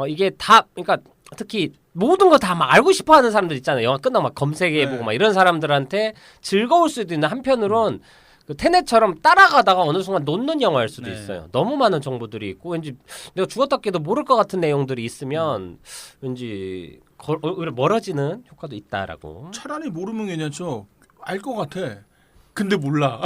이게 다 그러니까 특히 모든 거 다 막 알고 싶어하는 사람들 있잖아요. 영화 끝나고 막 검색해보고 막 이런 사람들한테 즐거울 수도 있는 한편으론 그 테넷처럼 따라가다가 어느 순간 놓는 영화일 수도 있어요. 너무 많은 정보들이 있고 왠지 내가 죽었다 깨도 모를 것 같은 내용들이 있으면 왠지 오히려 멀어지는 효과도 있다라고. 차라리 모르면 괜찮죠. 알 것 같아. 근데 몰라.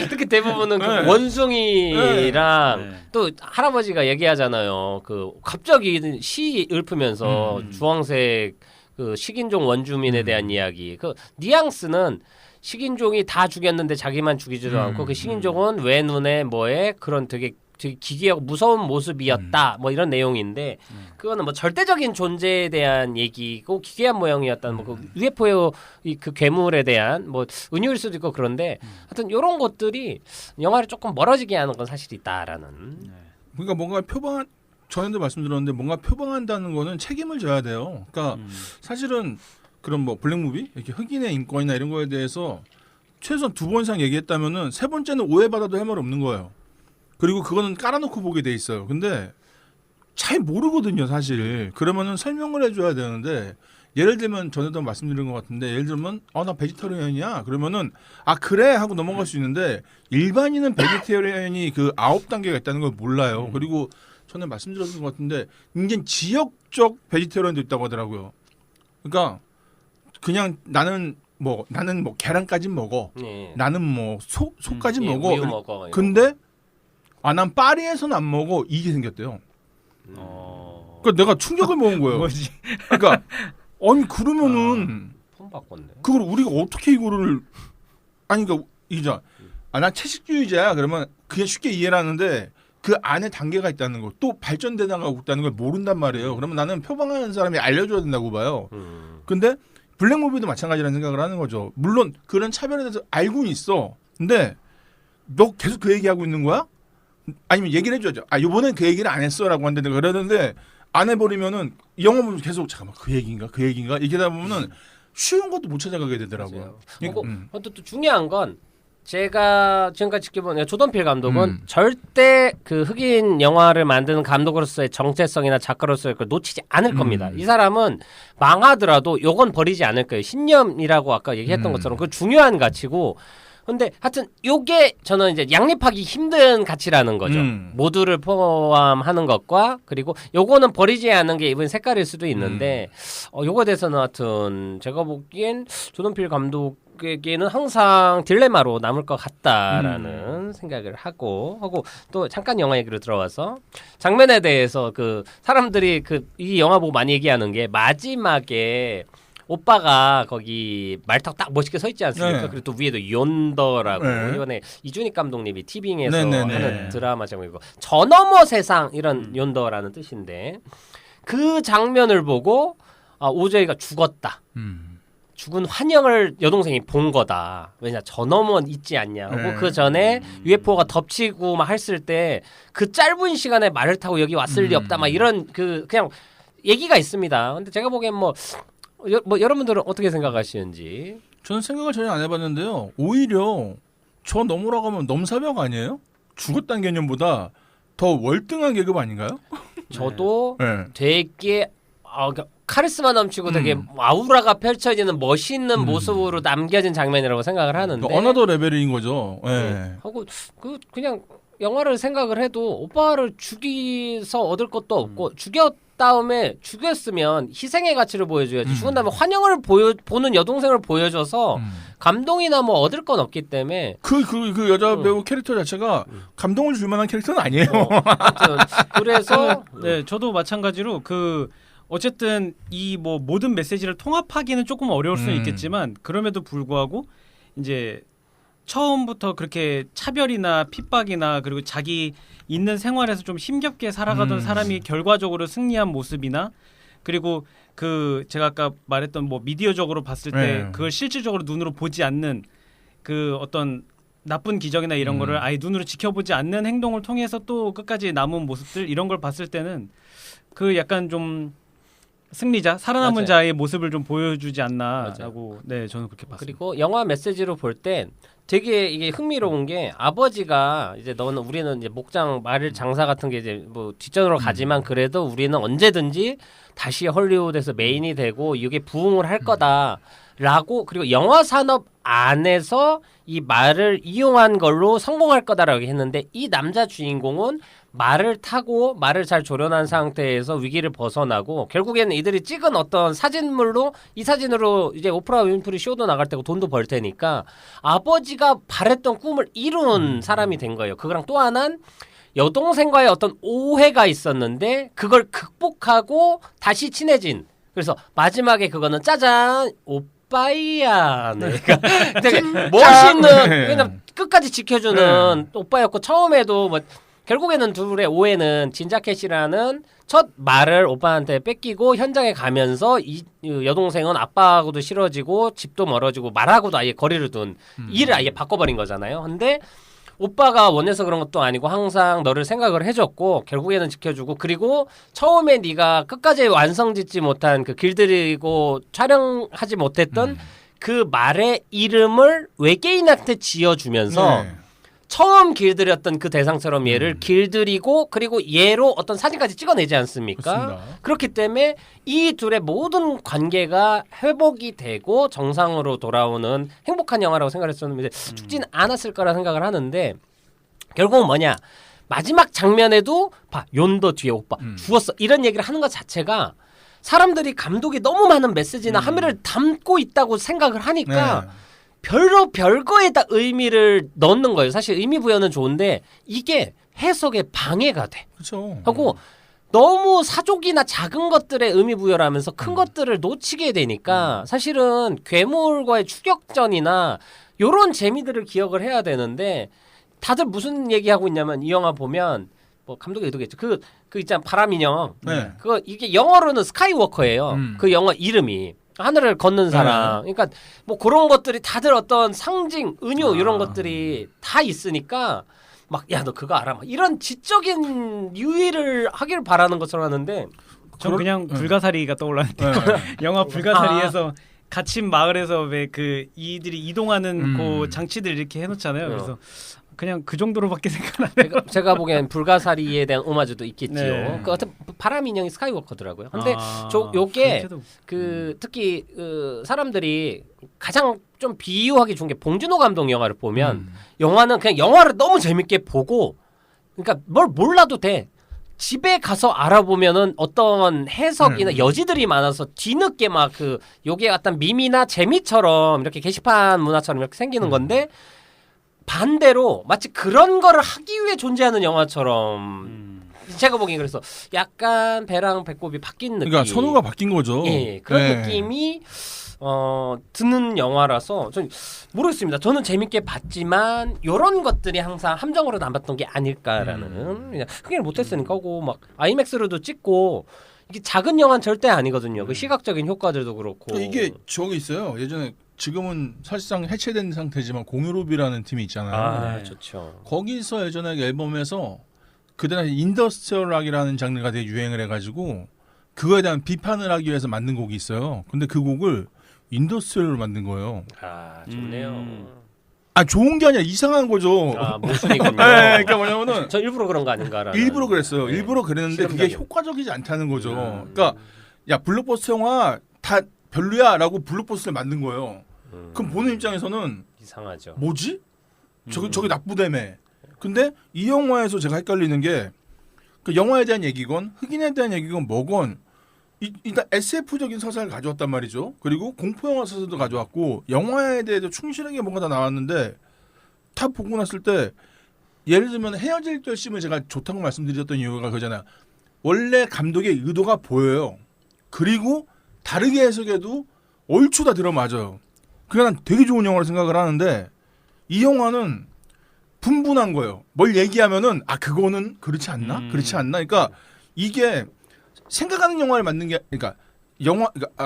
특히 대부분은 그 원숭이랑 또 할아버지가 얘기하잖아요. 그 갑자기 시 읊으면서 주황색 그 식인종 원주민에 대한 이야기. 그 뉘앙스는 식인종이 다 죽였는데 자기만 죽이지도 않고 그 식인종은 왜 눈에 뭐에 그런 되게 기괴하고 무서운 모습이었다 뭐 이런 내용인데 그거는 뭐 절대적인 존재에 대한 얘기고 기괴한 모형이었다는 뭐 그 UFO 그 괴물에 대한 뭐 은유일 수도 있고 그런데 하여튼 이런 것들이 영화를 조금 멀어지게 하는 건 사실이 있다라는. 그러니까 뭔가 전에도 말씀드렸는데 뭔가 표방한다는 거는 책임을 져야 돼요. 그러니까 사실은 그런 뭐 블랙무비 이렇게 흑인의 인권이나 이런 거에 대해서 최소한 2번 이상 얘기했다면은 3번째는 오해받아도 할 말 없는 거예요. 그리고 그거는 깔아놓고 보게 돼 있어요. 근데 잘 모르거든요, 사실. 그러면은 설명을 해줘야 되는데 예를 들면 전에도 말씀드린 것 같은데 예를 들면 나 베지터리언이야. 그러면은 그래 하고 넘어갈 수 있는데 일반인은 베지터리언이 그 9단계가 있다는 걸 몰라요. 그리고 전에 말씀드렸던 것 같은데 이제 지역적 베지터리언도 있다고 하더라고요. 그러니까 그냥 나는 뭐 계란까지 먹어. 나는 뭐 소까지 먹어. 우유 먹어. 근데 난 파리에서는 안 먹어. 이게 생겼대요. 그러니까 내가 충격을 먹은 거예요. 뭐지? 그러니까 아니 그러면은 폰 바꿨네. 그걸 우리가 어떻게 이거를 그러니까 이자 난 채식주의자야. 그러면 그냥 쉽게 이해를 하는데 그 안에 단계가 있다는 거, 또 발전돼 나가고 있다는 걸 모른단 말이에요. 그러면 나는 표방하는 사람이 알려줘야 된다고 봐요. 근데 블랙무비도 마찬가지라는 생각을 하는 거죠. 물론 그런 차별에 대해서 알고는 있어. 근데 너 계속 그 얘기하고 있는 거야? 아니면 얘기를 해줘야죠. 이번엔 그 얘기를 안 했어라고 하는데 그러는데 안 해버리면은 영화 보면서 계속 잠깐만 그 얘기인가 얘기하다 보면은 쉬운 것도 못 찾아가게 되더라고요. 그리고 또 중요한 건 제가 지금까지 지켜본 조던필 감독은 절대 그 흑인 영화를 만드는 감독으로서의 정체성이나 작가로서의 걸 놓치지 않을 겁니다. 이 사람은 망하더라도 요건 버리지 않을 거예요. 신념이라고 아까 얘기했던 것처럼 그 중요한 가치고. 근데 하여튼 요게 저는 이제 양립하기 힘든 가치라는 거죠. 모두를 포함하는 것과 그리고 요거는 버리지 않는 게 이번 색깔일 수도 있는데 요거에 대해서는 하여튼 제가 보기엔 조던필 감독에게는 항상 딜레마로 남을 것 같다라는 생각을 하고 또 잠깐 영화 얘기로 들어와서 장면에 대해서 그 사람들이 이 영화 보고 많이 얘기하는 게 마지막에 오빠가 거기 말 타고 딱 멋있게 서 있지 않습니까? 네. 그리고 또 위에도 연더라고 네. 이번에 이준익 감독님이 티빙에서 네네네. 하는 드라마 제목이고 저 너머 세상 이런 연더라는 뜻인데 그 장면을 보고 오저희가 죽었다. 죽은 환영을 여동생이 본 거다. 왜냐 저 너머 있지 않냐. 하고 네. 그 전에 UFO가 덮치고 막 했을 때 그 짧은 시간에 말을 타고 여기 왔을 리 없다. 막 이런 그냥 얘기가 있습니다. 근데 제가 보기엔 뭐 여러분들은 어떻게 생각하시는지. 저는 생각을 전혀 안 해봤는데요. 오히려 저 넘으라고 하면 넘사벽 아니에요? 죽었다는 개념보다 더 월등한 계급 아닌가요? 저도 네. 되게 그러니까 카리스마 넘치고 되게 아우라가 펼쳐지는 멋있는 모습으로 남겨진 장면이라고 생각을 하는데 어나더 레벨인 거죠. 네. 하고 그냥 영화를 생각을 해도 오빠를 죽이서 얻을 것도 없고 죽였 다음에 죽였으면 희생의 가치를 보여줘야지. 죽은 다음에 환영을 보는 여동생을 보여줘서 감동이나 뭐 얻을 건 없기 때문에 그 여자 배우 캐릭터 자체가 감동을 줄 만한 캐릭터는 아니에요. 하여튼 그래서 네, 저도 마찬가지로 어쨌든 이 뭐 모든 메시지를 통합하기는 조금 어려울 수는 있겠지만 그럼에도 불구하고 이제 처음부터 그렇게 차별이나 핍박이나 그리고 자기 있는 생활에서 좀 힘겹게 살아가던 사람이 결과적으로 승리한 모습이나 그리고 제가 아까 말했던 뭐 미디어적으로 봤을 때 그걸 실질적으로 눈으로 보지 않는 그 어떤 나쁜 기적이나 이런 거를 아예 눈으로 지켜보지 않는 행동을 통해서 또 끝까지 남은 모습들 이런 걸 봤을 때는 약간 좀 승리자, 살아남은 맞아요. 자의 모습을 좀 보여주지 않나라고 네 저는 그렇게 봤습니다. 그리고 영화 메시지로 볼 땐 되게 이게 흥미로운 게 아버지가 이제 우리는 이제 목장 마을 장사 같은 게 이제 뭐 뒷전으로 가지만 그래도 우리는 언제든지 다시 헐리우드에서 메인이 되고 이게 부흥을 할 거다라고 그리고 영화 산업 안에서 이 말을 이용한 걸로 성공할 거다라고 했는데 이 남자 주인공은 말을 타고 말을 잘 조련한 상태에서 위기를 벗어나고 결국에는 이들이 찍은 어떤 사진물로 이 사진으로 이제 오프라 윈프리 쇼도 나갈 때고 돈도 벌 테니까 아버지가 바랬던 꿈을 이룬 사람이 된 거예요. 그거랑 또 하나는 여동생과의 어떤 오해가 있었는데 그걸 극복하고 다시 친해진 그래서 마지막에 그거는 짜잔 오빠야 그러니까 되게 멋있는 왜냐면 끝까지 지켜주는 오빠였고 처음에도 뭐 결국에는 둘의 오해는 진자켓이라는 첫 말을 오빠한테 뺏기고 현장에 가면서 이 여동생은 아빠하고도 싫어지고 집도 멀어지고 말하고도 아예 거리를 둔 일을 아예 바꿔버린 거잖아요. 근데 오빠가 원해서 그런 것도 아니고 항상 너를 생각을 해줬고 결국에는 지켜주고 그리고 처음에 네가 끝까지 완성짓지 못한 그 길들이고 촬영하지 못했던 그 말의 이름을 외계인한테 지어주면서 처음 길들였던 그 대상처럼 얘를 길들이고 그리고 얘로 어떤 사진까지 찍어내지 않습니까? 그렇습니다. 그렇기 때문에 이 둘의 모든 관계가 회복이 되고 정상으로 돌아오는 행복한 영화라고 생각했었는데 죽진 않았을 거라 생각을 하는데 결국은 뭐냐 마지막 장면에도 봐 연도 뒤에 오빠 죽었어 이런 얘기를 하는 것 자체가 사람들이 감독이 너무 많은 메시지나 함의를 담고 있다고 생각을 하니까 별거에다 의미를 넣는 거예요. 사실 의미 부여는 좋은데 이게 해석에 방해가 돼. 그렇죠. 하고 너무 사족이나 작은 것들에 의미 부여를 하면서 큰 것들을 놓치게 되니까 사실은 괴물과의 추격전이나 요런 재미들을 기억을 해야 되는데 다들 무슨 얘기하고 있냐면 이 영화 보면 뭐 감독이 의도겠죠. 그 있잖아 바람인형. 네. 이게 영어로는 스카이워커예요. 그 영화 이름이. 하늘을 걷는 사람. 그러니까 뭐 그런 것들이 다들 어떤 상징, 은유 이런 것들이 다 있으니까 막 야 너 그거 알아? 막 이런 지적인 유의를 하길 바라는 것처럼 하는데 전 그냥 불가사리가 떠올랐는데 영화 불가사리에서 갇힌 마을에서 왜 이들이 이동하는 그 장치들 이렇게 해놓잖아요. 그래서 그냥 그 정도로밖에 생각 안 해요. 제가 보기엔 불가사리에 대한 오마주도 있겠지요. 네. 그 어떤 바람 인형이 스카이워커더라고요. 근데 요게 특히 사람들이 가장 좀 비유하기 좋은 게 봉준호 감독 영화를 보면 영화는 그냥 영화를 너무 재밌게 보고 그러니까 뭘 몰라도 돼. 집에 가서 알아보면은 어떤 해석이나 여지들이 많아서 뒤늦게 막 요게 어떤 밈이나 재미처럼 이렇게 게시판 문화처럼 이렇게 생기는 건데 반대로 마치 그런 거를 하기 위해 존재하는 영화처럼 제가 보기엔 그래서 약간 배랑 배꼽이 바뀐 느낌. 그러니까 선호가 바뀐 거죠. 예, 그런 느낌이 드는 영화라서 전 모르겠습니다. 저는 재밌게 봤지만 이런 것들이 항상 함정으로 남았던 게 아닐까라는 그냥 흑인을 못했으니까 하고 막 아이맥스로도 찍고 이게 작은 영화는 절대 아니거든요. 그 시각적인 효과들도 그렇고 그러니까 이게 저기 있어요. 예전에 지금은 사실상 해체된 상태지만 공유롭이라는 팀이 있잖아요. 아 네. 좋죠. 거기서 예전에 앨범에서 그때 당시 인더스트리얼 락이라는 장르가 되게 유행을 해가지고 그거에 대한 비판을 하기 위해서 만든 곡이 있어요. 근데 그 곡을 인더스트리얼로 만든 거예요. 아 좋네요. 아 좋은 게 아니라 이상한 거죠. 아 모순이군요. 네, 그러니까 뭐냐면은 저 일부러 그런 거 아닌가라는. 일부러 그랬어요. 네. 일부러 그랬는데 그게 실험적인. 효과적이지 않다는 거죠. 그러니까 야 블록버스터 영화 다 별로야라고 블록버스터를 만든 거예요. 그럼 보는 입장에서는 이상하죠. 뭐지? 저게 나쁘다며. 근데 이 영화에서 제가 헷갈리는 게 그 영화에 대한 얘기건 흑인에 대한 얘기건 뭐건 일단 SF적인 서사를 가져왔단 말이죠. 그리고 공포영화 서사도 가져왔고 영화에 대해서 충실하게 뭔가 다 나왔는데 다 보고 났을 때 예를 들면 헤어질 결심을 제가 좋다고 말씀드렸던 이유가 그잖아요. 원래 감독의 의도가 보여요. 그리고 다르게 해석해도 얼추 다 들어맞아요. 그게 난 되게 좋은 영화로 생각을 하는데 이 영화는 분분한 거예요. 뭘 얘기하면은 아 그거는 그렇지 않나? 그렇지 않나? 그러니까 이게 생각하는 영화를 만든 게 그러니까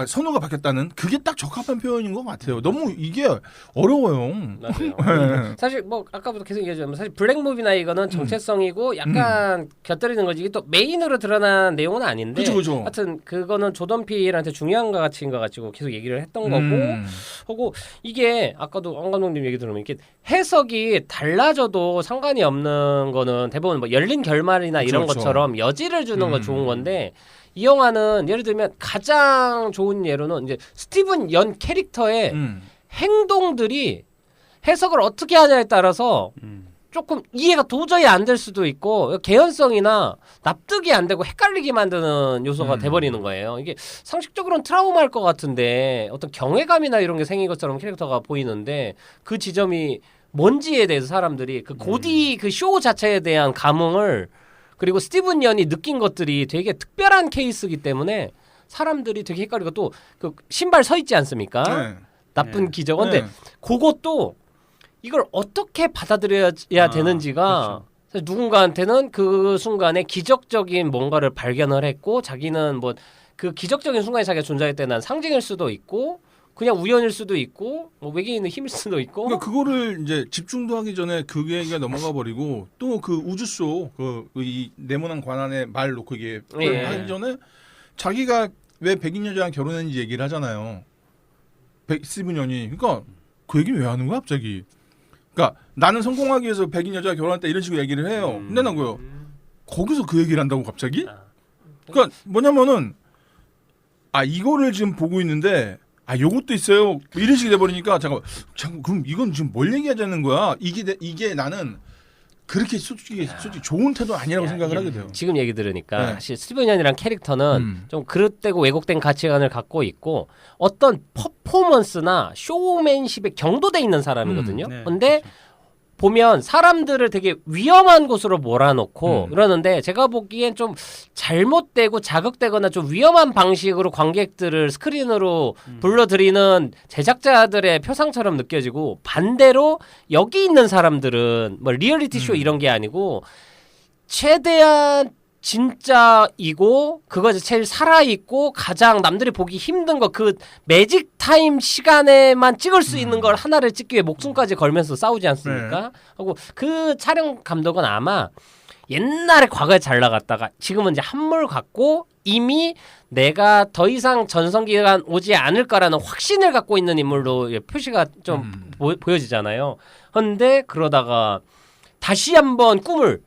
선호가 바뀌었다는 그게 딱 적합한 표현인 것 같아요. 너무 이게 어려워요. 맞아요. 사실 뭐 아까부터 계속 얘기하지만 사실 블랙무비나 이거는 정체성이고 약간 곁들이는 거지. 이게 또 메인으로 드러난 내용은 아닌데. 그죠. 하여튼 그거는 조던 필한테 중요한 것 가치인 것 가지고 계속 얘기를 했던 거고. 하고 이게 아까도 안 감독님 얘기 들으면 이렇게 해석이 달라져도 상관이 없는 거는 대부분 뭐 열린 결말이나 이런 그렇죠. 것처럼 여지를 주는 건 좋은 건데 이 영화는 예를 들면 가장 좋은 예로는 이제 스티븐 연 캐릭터의 행동들이 해석을 어떻게 하냐에 따라서 조금 이해가 도저히 안 될 수도 있고 개연성이나 납득이 안 되고 헷갈리게 만드는 요소가 돼버리는 거예요. 이게 상식적으로는 트라우마일 것 같은데 어떤 경외감이나 이런 게 생긴 것처럼 캐릭터가 보이는데 그 지점이 뭔지에 대해서 사람들이 그 고디 그 쇼 자체에 대한 감흥을 그리고 스티븐 연이 느낀 것들이 되게 특별한 케이스이기 때문에 사람들이 되게 헷갈리고 또 그 신발 서 있지 않습니까? 네. 나쁜 네. 기적. 근데 네. 그것도 이걸 어떻게 받아들여야 되는지가 그렇죠. 사실 누군가한테는 그 순간에 기적적인 뭔가를 발견을 했고 자기는 뭐 그 기적적인 순간에 자기가 존재할 때는 상징일 수도 있고 그냥 우연일 수도 있고 뭐 외계인의 힘일 수도 있고 그러니까 그거를 이제 집중도 하기 전에 그 얘기가 넘어가 버리고 또 그 우주쇼 이 네모난 관안에 말 놓고 이게 예. 하기 전에 자기가 왜 백인 여자랑 결혼했는지 얘기를 하잖아요. 스티븐 연이 그러니까 그 얘기는 왜 하는 거야 갑자기? 그러니까 나는 성공하기 위해서 백인 여자와 결혼했다 이런 식으로 얘기를 해요. 근데 난 거요. 거기서 그 얘기를 한다고 갑자기? 그러니까 뭐냐면은 아 이거를 지금 보고 있는데 아 요것도 있어요. 이런 식이 돼버리니까 잠깐 그럼 이건 지금 뭘 얘기하자는 거야? 이게 나는 그렇게 솔직히 좋은 태도 아니라고 생각을 하게 돼요. 지금 얘기 들으니까 네. 사실 스티븐 연이란 캐릭터는 좀 그릇되고 왜곡된 가치관을 갖고 있고 어떤 퍼포먼스나 쇼맨십에 경도돼 있는 사람이거든요. 네, 근데 보면 사람들을 되게 위험한 곳으로 몰아놓고 그러는데 제가 보기엔 좀 잘못되고 자극되거나 좀 위험한 방식으로 관객들을 스크린으로 불러들이는 제작자들의 표상처럼 느껴지고 반대로 여기 있는 사람들은 뭐 리얼리티 쇼 이런 게 아니고 최대한 진짜이고 그것이 제일 살아있고 가장 남들이 보기 힘든 거 그 매직 타임 시간에만 찍을 수 있는 걸 하나를 찍기 위해 목숨까지 걸면서 싸우지 않습니까? 하고 그 촬영 감독은 아마 옛날에 과거에 잘 나갔다가 지금은 이제 한물 갔고 이미 내가 더 이상 전성기간 오지 않을 거라는 확신을 갖고 있는 인물로 표시가 좀 보여지잖아요. 그런데 그러다가 다시 한번 꿈을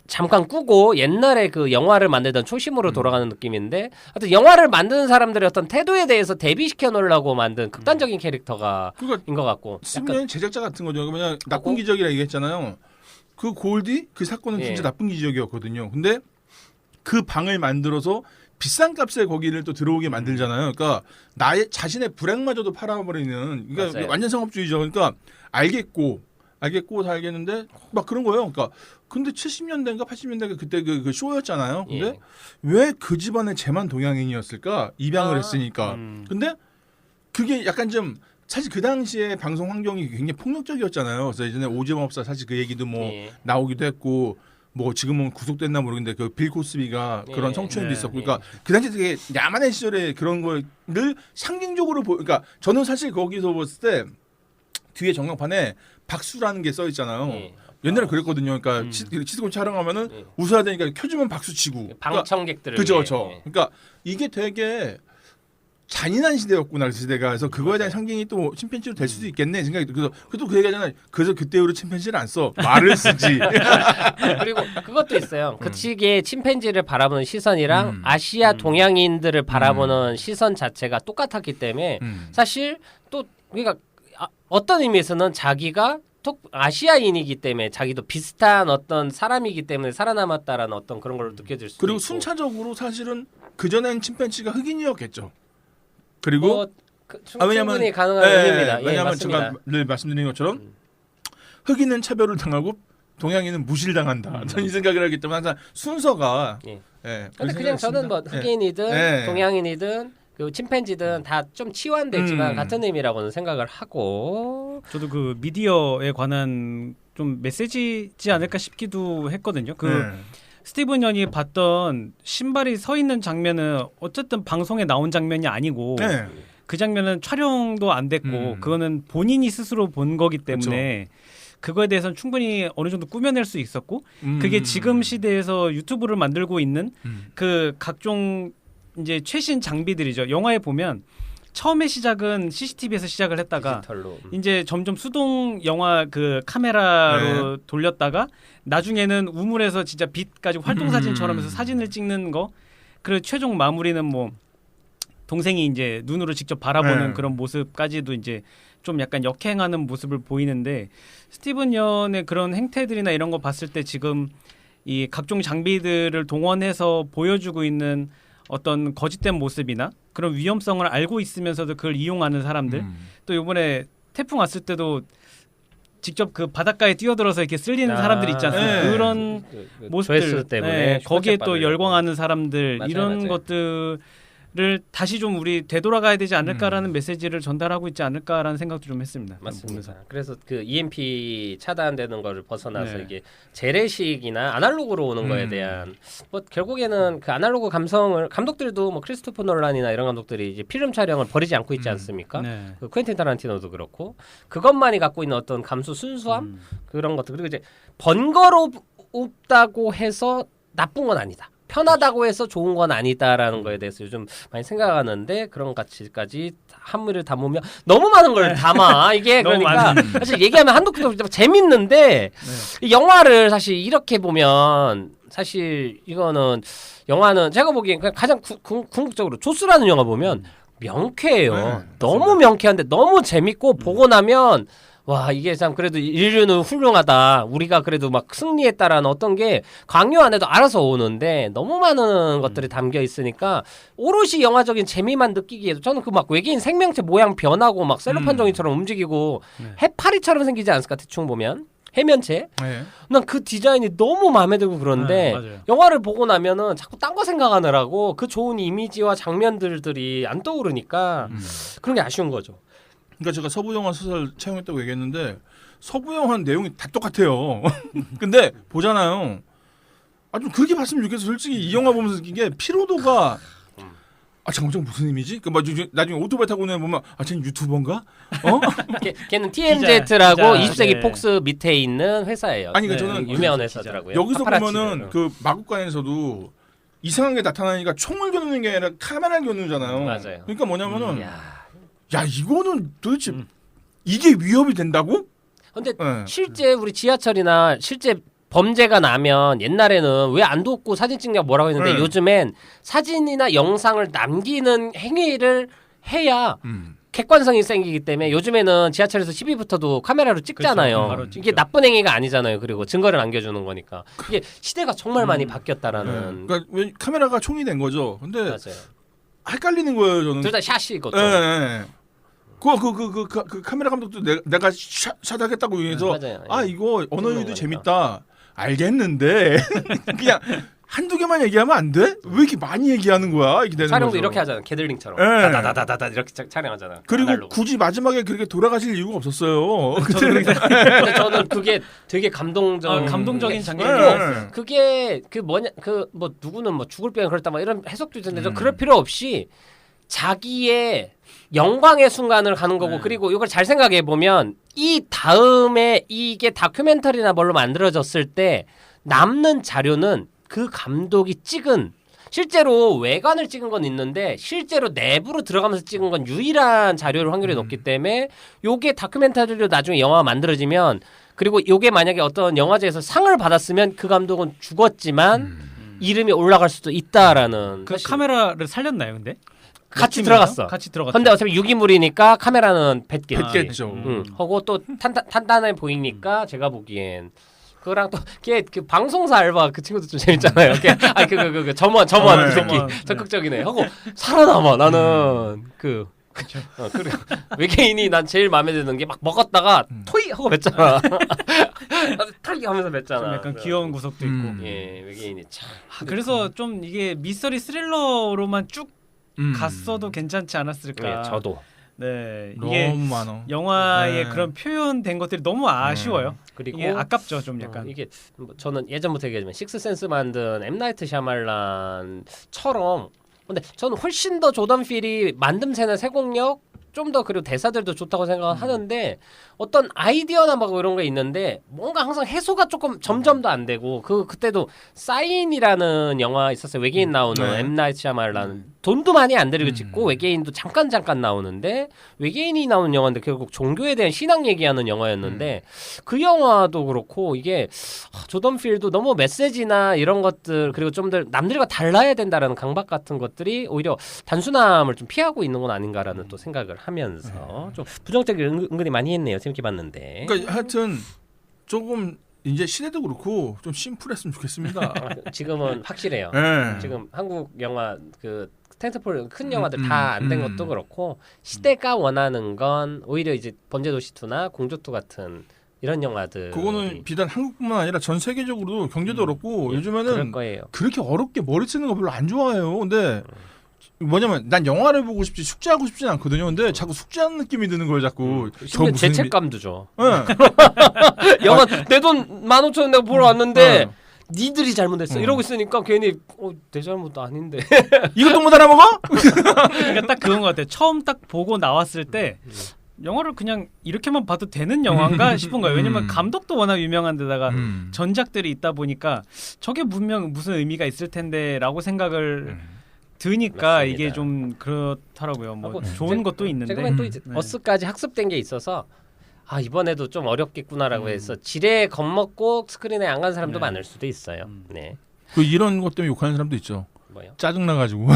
잠깐 꾸고 옛날에 그 영화를 만들던 초심으로 돌아가는 느낌인데 하여튼 영화를 만드는 사람들의 어떤 태도에 대해서 대비시켜 놓으려고 만든 극단적인 캐릭터가 인 것 같고 스티븐 제작자 같은 거죠. 그냥 나쁜 기적이라 얘기했잖아요. 그 골디 그 사건은 진짜 나쁜 기적이었거든요. 근데 그 방을 만들어서 비싼 값에 거기를 또 들어오게 만들잖아요. 그러니까 나의 자신의 불행마저도 팔아버리는 그러니까 맞아요. 완전 상업주의죠. 그러니까 알겠고 다 알겠는데 막 그런 거예요. 그러니까 근데 70년대인가 80년대가 그때 그 쇼였잖아요. 근데 왜 그 집안에 쟤만 동양인이었을까? 입양을 했으니까. 근데 그게 약간 좀 사실 그 당시에 방송 환경이 굉장히 폭력적이었잖아요. 그래서 예전에 오지마 법사 사실 그 얘기도 뭐 예. 나오기도 했고 뭐 지금은 구속됐나 모르겠는데 그 빌 코스비가 예. 그런 성추행도 네. 있었고 그러니까 그 당시 되게 야만의 시절에 그런 거를 상징적으로 그러니까 저는 사실 거기서 봤을 때 뒤에 전광판에 박수라는 게 써 있잖아요. 예. 옛날에 그랬거든요. 그러니까 치스콘 촬영하면은 예. 웃어야 되니까 켜주면 박수 치고. 그러니까 방청객들을 그죠, 위해. 저. 예. 그러니까 이게 되게 잔인한 시대였구나 그 시대가. 그래서 그거에 대한 상징이 또 침팬지로 될 수도 있겠네 생각이 들어요. 그래서 그 얘기하잖아요. 그래서 그때로 침팬지를 안 써. 말을 쓰지. 그리고 그것도 있어요. 그 시기에 침팬지를 바라보는 시선이랑 아시아 동양인들을 바라보는 시선 자체가 똑같았기 때문에 사실 또 그러니까 어떤 의미에서는 자기가 아시아인이기 때문에 자기도 비슷한 어떤 사람이기 때문에 살아남았다라는 어떤 그런 걸 느껴질 수 그리고 있고. 순차적으로 사실은 그전엔 침팬지가 흑인이었겠죠. 그리고 뭐, 충분히 가능한 의미입니다. 예, 왜냐하면 맞습니다. 제가 늘 말씀드린 것처럼 흑인은 차별을 당하고 동양인은 무시를 당한다. 저는 이 생각을 하기 때문에 항상 순서가. 예. 예, 근데 그냥 저는 뭐 흑인이든 예. 동양인이든 그 침팬지든 다 좀 치환됐지만 같은 의미라고는 생각을 하고. 저도 그 미디어에 관한 좀 메시지지 않을까 싶기도 했거든요. 그 스티븐 연이 봤던 신발이 서 있는 장면은 어쨌든 방송에 나온 장면이 아니고 네. 그 장면은 촬영도 안 됐고 그거는 본인이 스스로 본 거기 때문에 그거에 대해서는 충분히 어느 정도 꾸며낼 수 있었고 그게 지금 시대에서 유튜브를 만들고 있는 그 각종 이제 최신 장비들이죠. 영화에 보면 처음에 시작은 CCTV에서 시작을 했다가 디지털로. 이제 점점 수동 영화 그 카메라로 돌렸다가 나중에는 우물에서 진짜 빛까지 활동 사진처럼 해서 사진을 찍는 거. 그리고 최종 마무리는 뭐 동생이 이제 눈으로 직접 바라보는 그런 모습까지도 이제 좀 약간 역행하는 모습을 보이는데 스티븐 연의 그런 행태들이나 이런 거 봤을 때 지금 이 각종 장비들을 동원해서 보여주고 있는 어떤 거짓된 모습이나 그런 위험성을 알고 있으면서도 그걸 이용하는 사람들 또 이번에 태풍 왔을 때도 직접 그 바닷가에 뛰어들어서 이렇게 쓸리는 사람들이 있지 않습니까? 네. 그런 모습들 조회수 때문에 거기에 또 슈퍼챗 열광하는 사람들 맞아요, 이런 맞아요. 것들을 다시 좀 우리 되돌아가야 되지 않을까라는 메시지를 전달하고 있지 않을까라는 생각도 좀 했습니다. 맞습니다. 그래서 그 EMP 차단되는 거를 벗어나서 네. 이게 재래식이나 아날로그로 오는 거에 대한 뭐 결국에는 그 아날로그 감성을 감독들도 뭐 크리스토퍼 놀란이나 이런 감독들이 이제 필름 촬영을 버리지 않고 있지 않습니까? 네. 그 퀸틴 타란티노도 그렇고 그것만이 갖고 있는 어떤 감수 순수함 그런 것들 그리고 이제 번거롭다고 해서 나쁜 건 아니다. 편하다고 해서 좋은 건 아니다라는 거에 대해서 요즘 많이 생각하는데 그런 가치까지 한물을 담으면 너무 많은 걸 담아 이게 너무 그러니까 사실 얘기하면 한두 개 재밌는데 이 영화를 사실 이렇게 보면 사실 이거는 영화는 제가 보기엔 그냥 가장 궁극적으로 조스라는 영화 보면 명쾌해요. 너무 명쾌한데 너무 재밌고 보고 나면 와 이게 참 그래도 인류는 훌륭하다. 우리가 그래도 막 승리했다라는 어떤 게 강요 안에도 알아서 오는데 너무 많은 것들이 담겨 있으니까 오롯이 영화적인 재미만 느끼기에도 저는 그 막 외계인 생명체 모양 변하고 막 셀로판 종이처럼 움직이고 해파리처럼 생기지 않을까 대충 보면 해면체. 난 그 디자인이 너무 마음에 들고 그런데 맞아요. 영화를 보고 나면은 자꾸 딴 거 생각하느라고 그 좋은 이미지와 장면들이 안 떠오르니까 그런 게 아쉬운 거죠. 그러니까 제가 서부 영화 소설 채용했다고 얘기했는데 서부 영화 내용이 다 똑같아요. 근데 보잖아요. 아 좀 그렇게 봤으면 좋겠어. 솔직히 이 영화 보면서 느낀 게 피로도가 잠깐 무슨 의미지? 그 나중에 오토바이 타고 보면 쟤는 유튜버인가? 걔는 TMZ라고 기자, 20세기 네. 폭스 밑에 있는 회사예요. 아니 그러니까 저는 유명한 회사더라고요. 여기서 파파라치를. 보면은 그 마국간에서도 이상한 게 나타나니까 총을 겨누는 게 아니라 카메라를 겨누잖아요. 맞아요. 그러니까 뭐냐면은 야, 이거는 도대체 이게 위협이 된다고? 근데 네. 실제 우리 지하철이나 실제 범죄가 나면 옛날에는 왜 안 돕고 사진 찍냐고 뭐라고 했는데 네. 요즘엔 사진이나 영상을 남기는 행위를 해야 객관성이 생기기 때문에 요즘에는 지하철에서 10위부터도 카메라로 찍잖아요. 그렇죠. 바로 이게 찍죠. 나쁜 행위가 아니잖아요. 그리고 증거를 남겨주는 거니까. 이게 시대가 정말 많이 바뀌었다라는. 그러니까 왜 카메라가 총이 된 거죠. 근데 맞아요. 헷갈리는 거예요 저는. 둘 다 샷이고. 예. 그 카메라 감독도 내가 샷하겠다고 해서 맞아요. 이거 언어 유희도 거니까. 재밌다 알겠는데 그냥 한두 개만 얘기하면 안 돼? 왜 이렇게 많이 얘기하는 거야? 이렇게 되는 촬영도 거죠. 이렇게 하잖아. 게들링처럼. 예. 다다다다다 이렇게 촬영하잖아. 그리고 아날로그. 굳이 마지막에 그렇게 돌아가실 이유가 없었어요. 근데 저는 그게 되게 감동적인 장면이 네. 그게 그 뭐냐 그 뭐 누구는 뭐 죽을 병 그랬다 막 이런 해석도 있는데 저 그럴 필요 없이 자기의 영광의 순간을 가는 거고 그리고 이걸 잘 생각해 보면 이 다음에 이게 다큐멘터리나 뭘로 만들어졌을 때 남는 자료는 그 감독이 찍은 실제로 외관을 찍은 건 있는데 실제로 내부로 들어가면서 찍은 건 유일한 자료를 확률이 높기 때문에 요게 다큐멘터리로 나중에 영화가 만들어지면 그리고 요게 만약에 어떤 영화제에서 상을 받았으면 그 감독은 죽었지만 이름이 올라갈 수도 있다라는 그 사실. 카메라를 살렸나요, 근데? 같이 느낌에서? 들어갔어. 같이 들어갔죠. 근데 어차피 유기물이니까 카메라는 뱉겠지. 뱉겠죠. 하고 또 단단해 보이니까 제가 보기엔 그거랑 또 걔 그 방송사 알바 그 친구도 좀 재밌잖아요. 그 점원 네. 새끼 점원. 적극적이네. 하고 살아남아 나는 그래 외계인이 난 제일 마음에 드는 게 막 먹었다가 토이 하고 뱉잖아. 토이 하면서 뱉잖아. 좀 약간 귀여운 구석도 있고. 예 외계인이 참. 그래서 좀 이게 미스터리 스릴러로만 쭉 갔어도 괜찮지 않았을까. 예, 저도. 네, 이게 너무 많아. 영화에 네. 그런 표현된 것들이 너무 아쉬워요. 그리고 이게 아깝죠, 좀 약간. 이게 뭐 저는 예전부터 얘기하지만 식스센스 만든 엠 나이트 샤말란처럼 근데 저는 훨씬 더 조던 필이 만듦새나 세공력 좀 더 그리고 대사들도 좋다고 생각하는데 어떤 아이디어나 막 이런 게 있는데 뭔가 항상 해소가 조금 점점 더 안 되고 그때도 사인이라는 영화 있었어요. 외계인 나오는 네. 엠 나이트 샤말란 돈도 많이 안 들이고 찍고 외계인도 잠깐 나오는데 외계인이 나오는 영화인데 결국 종교에 대한 신앙 얘기하는 영화였는데 그 영화도 그렇고 이게 조던 필도 너무 메시지나 이런 것들 그리고 좀 더 남들과 달라야 된다라는 강박 같은 것들이 오히려 단순함을 좀 피하고 있는 건 아닌가라는 또 생각을 하면서 좀 부정적인 은근히 많이 했네요. 재밌게 봤는데. 그러니까 하여튼 조금 이제 시대도 그렇고 좀 심플했으면 좋겠습니다. 지금은 확실해요. 네. 지금 한국 영화 그 텐트폴 큰 영화들 다 안 된 것도 그렇고 시대가 원하는 건 오히려 이제 범죄도시 2나 공조 2 같은 이런 영화들. 그거는 비단 한국뿐만 아니라 전 세계적으로 경제도 어렵고 그럴 요즘에는 거예요. 그렇게 어렵게 머리 쓰는 거 별로 안 좋아해요. 근데 뭐냐면 난 영화를 보고 싶지 숙제하고 싶진 않거든요. 근데 자꾸 숙제하는 느낌이 드는 거예요. 자꾸 심지어 죄책감도 줘. 네. 영화 내 돈 15,000원 내가 보러 왔는데 네. 니들이 잘못했어. 이러고 있으니까 괜히 내 잘못도 아닌데. 이것도 못 알아먹어? 그러니까 딱 그런 것 같아요. 처음 딱 보고 나왔을 때 영화를 그냥 이렇게만 봐도 되는 영화인가 싶은 거예요. 왜냐면 감독도 워낙 유명한 데다가 전작들이 있다 보니까 저게 분명 무슨 의미가 있을 텐데라고 생각을 드니까 맞습니다. 이게 좀 그렇더라고요. 뭐 하고 좋은 것도 있는데. 최근에 또 이제 어스까지 학습된 게 있어서 아 이번에도 좀 어렵겠구나라고 해서 지레 겁먹고 스크린에 안 간 사람도 많을 수도 있어요. 네. 그 이런 것 때문에 욕하는 사람도 있죠. 뭐요? 짜증나가지고.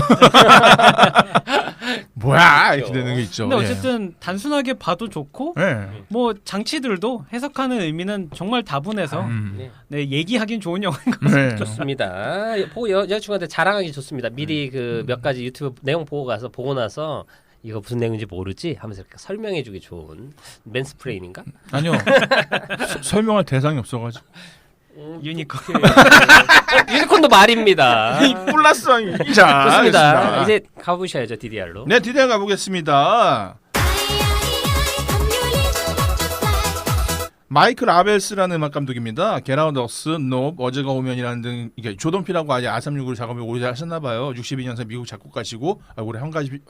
뭐야 이렇게 되는 게 있죠. 근데 어쨌든 단순하게 봐도 좋고 예. 뭐 장치들도 해석하는 의미는 정말 다분해서 네. 네, 얘기하긴 좋은 영화인 것 네. 좋습니다. 보고 여자친구한테 자랑하기 좋습니다. 미리 그 몇 가지 유튜브 내용 보고 가서 보고 나서 이거 무슨 내용인지 모르지 하면서 이렇게 설명해주기 좋은 맨스프레인인가? 아니요. 설명할 대상이 없어가지고. 유니콘. 유니콘도 말입니다. 뿔났어. 자, 좋습니다. 알겠습니다. 이제 가보셔야죠 DDR로. 네, 디데어 가보겠습니다. 마이클 아벨스라는 음악 감독입니다. 겟아웃 어스, 노, 어제가 오면이라는 등 이게 조던필하고 아예 R36으로 작업을 오래 하셨나 봐요. 62년생 미국 작곡가시고 올해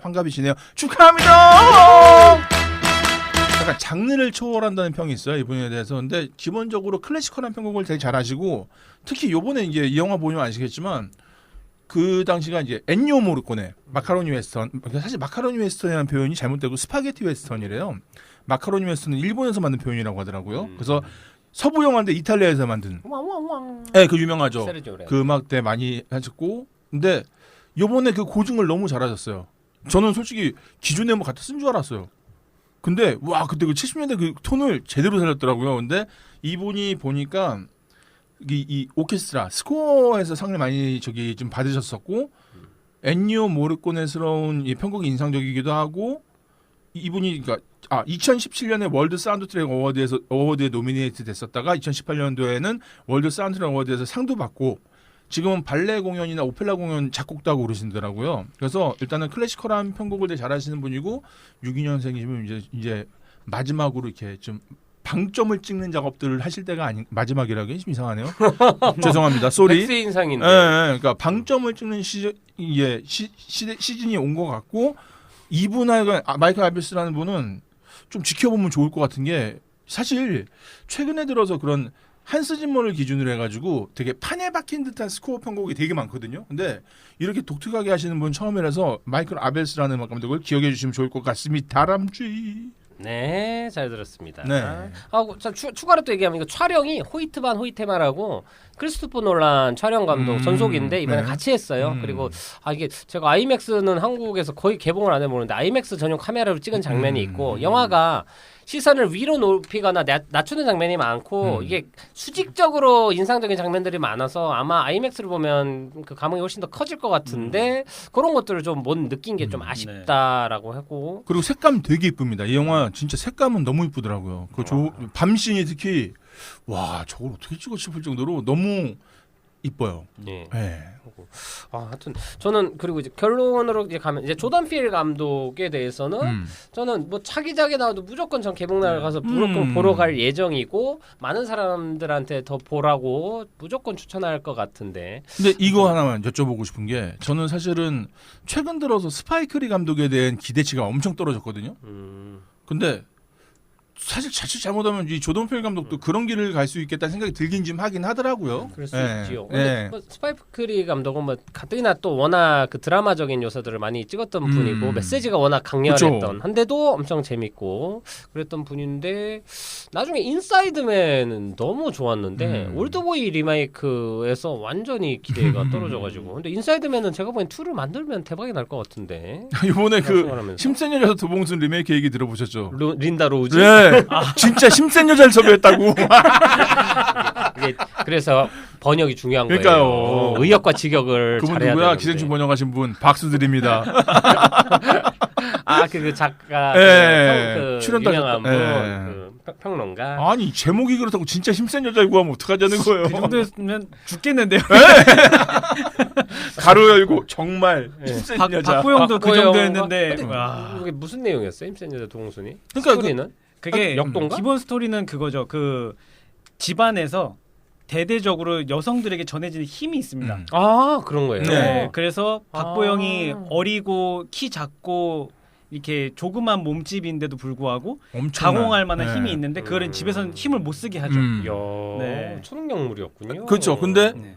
환갑이시네요. 축하합니다. 약간 장르를 초월한다는 평이 있어요 이분에 대해서. 근데 기본적으로 클래시컬한 편곡을 되게 잘하시고 특히 요번에 이제 이 영화 보면 아시겠지만 그 당시가 이제 엔니오 모르코네 마카로니 웨스턴. 사실 마카로니 웨스턴이라는 표현이 잘못되고 스파게티 웨스턴이래요. 마카로니 웨스턴은 일본에서 만든 표현이라고 하더라고요. 그래서 서부 영화인데 이탈리아에서 만든. 네, 그 유명하죠. 그 음악 때 많이 하셨고. 근데 요번에 그 고증을 너무 잘하셨어요. 저는 솔직히 기존에 뭐 갖다 쓴 줄 알았어요. 근데 와 그때 그 70년대 그 톤을 제대로 살렸더라고요. 근데 이분이 보니까 이 오케스트라 스코어에서 상을 많이 좀 받으셨었고 엔니오 모르코네스러운 이 편곡이 인상적이기도 하고 이분이 그러니까 2017년에 월드 사운드 트랙 어워드에 노미네이트 됐었다가 2018년도에는 월드 사운드 트랙 어워드에서 상도 받고 지금은 발레 공연이나 오페라 공연 작곡도 하고 그러신더라고요. 그래서 일단은 클래시컬한 편곡을 되게 잘하시는 분이고 62년생이시면 이제 마지막으로 이렇게 좀 방점을 찍는 작업들을 하실 때가 아닌 마지막이라고 좀 이상하네요. 죄송합니다. 쏘리. 백세 인상인데. 예, 그러니까 방점을 찍는 시즌이 온 것 같고 이분하고 마이클 아비스라는 분은 좀 지켜보면 좋을 것 같은 게 사실 최근에 들어서 그런 한스 짐머를 기준으로 해가지고 되게 판에 박힌 듯한 스코어 편곡이 되게 많거든요. 근데 이렇게 독특하게 하시는 분 처음이라서 마이클 아벨스라는 음악 감독을 기억해 주시면 좋을 것 같습니다. 다람쥐. 네, 잘 들었습니다. 네. 자, 추가로 또 얘기하면 이거 촬영이 호이트 반 호이테마라고 크리스토퍼 놀란 촬영 감독 전속인데 이번에 네. 같이 했어요. 그리고 이게 제가 아이맥스는 한국에서 거의 개봉을 안 해보는데 아이맥스 전용 카메라로 찍은 장면이 있고 영화가 시선을 위로 높이거나 낮추는 장면이 많고 이게 수직적으로 인상적인 장면들이 많아서 아마 아이맥스를 보면 그 감흥이 훨씬 더 커질 것 같은데 그런 것들을 좀 못 느낀 게 좀 아쉽다라고 하고 그리고 색감 되게 이쁩니다. 이 영화 진짜 색감은 너무 이쁘더라고요. 그 밤씬이 특히 와 저걸 어떻게 찍어 싶을 정도로 너무 이뻐요. 예. 네. 하여튼 저는 그리고 이제 결론으로 이제 가면 이제 조던 필 감독에 대해서는 저는 뭐 차기작에 나와도 무조건 전 개봉날 가서 무조건 보러 갈 예정이고 많은 사람들한테 더 보라고 무조건 추천할 것 같은데. 근데 이거 하나만 여쭤보고 싶은 게 저는 사실은 최근 들어서 스파이크 리 감독에 대한 기대치가 엄청 떨어졌거든요. 근데 사실 자칫 잘못하면 이 조던 필 감독도 그런 길을 갈 수 있겠다는 생각이 들긴 좀 하긴 하더라고요. 그럴 수 네. 있지요. 네. 근데 뭐 스파이크리 감독은 뭐 가뜩이나 또 워낙 그 드라마적인 요소들을 많이 찍었던 분이고 메시지가 워낙 강렬했던 그쵸. 한데도 엄청 재밌고 그랬던 분인데 나중에 인사이드맨은 너무 좋았는데 올드보이 리메이크에서 완전히 기대가 떨어져가지고 근데 인사이드맨은 제가 보기엔 2를 만들면 대박이 날 것 같은데 이번에 그 생각하면서. 심센 여자 도봉순 리메이크 얘기 들어보셨죠? 린다 로우즈 네, 진짜 심센 여자를 섭외했다고. 이게 그래서 번역이 중요한 그러니까요. 거예요. 의역과 직역을 그분 잘해야 누구야? 되는데. 기생충 번역하신 분 박수 드립니다. 그 작가 예, 그 출연도 유명한 분 하셨다. 그 평론가 아니 제목이 그렇다고 진짜 힘센 여자를 구하면 어떡하자는 거예요. 그 정도면 죽겠는데요. 가로 열고 정말 힘센 여자. 박보영도 그 박보영. 정도였는데 근데 와. 그게 무슨 내용이었어요? 힘센 여자 동순이? 그러니까 스토리는? 그게 역동가? 기본 스토리는 그거죠. 그 집안에서 대대적으로 여성들에게 전해지는 힘이 있습니다. 그런 거예요. 네. 그래서 박보영이 어리고 키 작고 이렇게 조그만 몸집인데도 불구하고 엄청난. 가공할 만한 네. 힘이 있는데 그거는 집에서는 힘을 못 쓰게 하죠. 이야, 네. 초능력물이었군요. 그렇죠. 근데 네.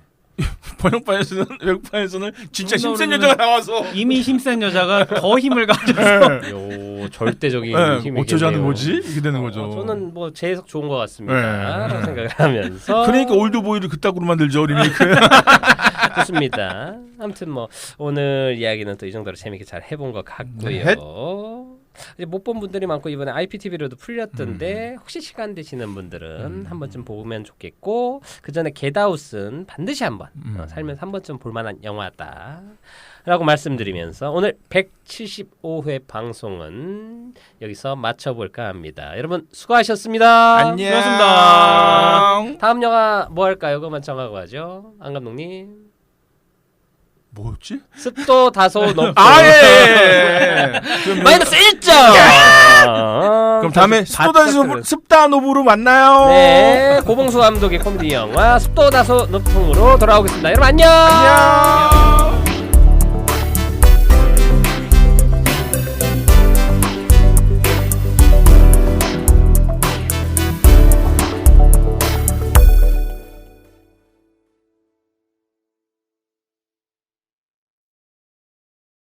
번역판에서는 외국판에서는 진짜 힘센 그러면은 여자가 나와서 이미 힘센 여자가 더 힘을 가져서 요 절대적인 네, 힘이 어쩌자는 거지? 이렇게 되는 거죠. 저는 뭐 제 해석 좋은 것 같습니다. 네. 라고 생각을 하면서 그러니까 올드보이를 그따구로 만들죠 리메이크. 좋습니다. 아무튼 뭐 오늘 이야기는 또 이 정도로 재밌게 잘 해본 것 같고요. 네. 이제 못 본 분들이 많고 이번에 IPTV로도 풀렸던데 혹시 시간 되시는 분들은 한 번쯤 보면 좋겠고 그 전에 겟아웃은 반드시 한번 살면서 한 번쯤 볼만한 영화다. 라고 말씀드리면서 오늘 175회 방송은 여기서 마쳐볼까 합니다. 여러분 수고하셨습니다. 안녕. 수고하셨습니다. 다음 영화 뭐 할까요? 그것만 정하고 하죠. 안 감독님. 뭐였지? 습도 다소 높고 예. 마이너스 1점. 그럼 다음에 습다 노브로 만나요. 네, 고봉수 감독의 코미디 영화 습도 다소 높음으로 돌아오겠습니다. 여러분 안녕. 안녕.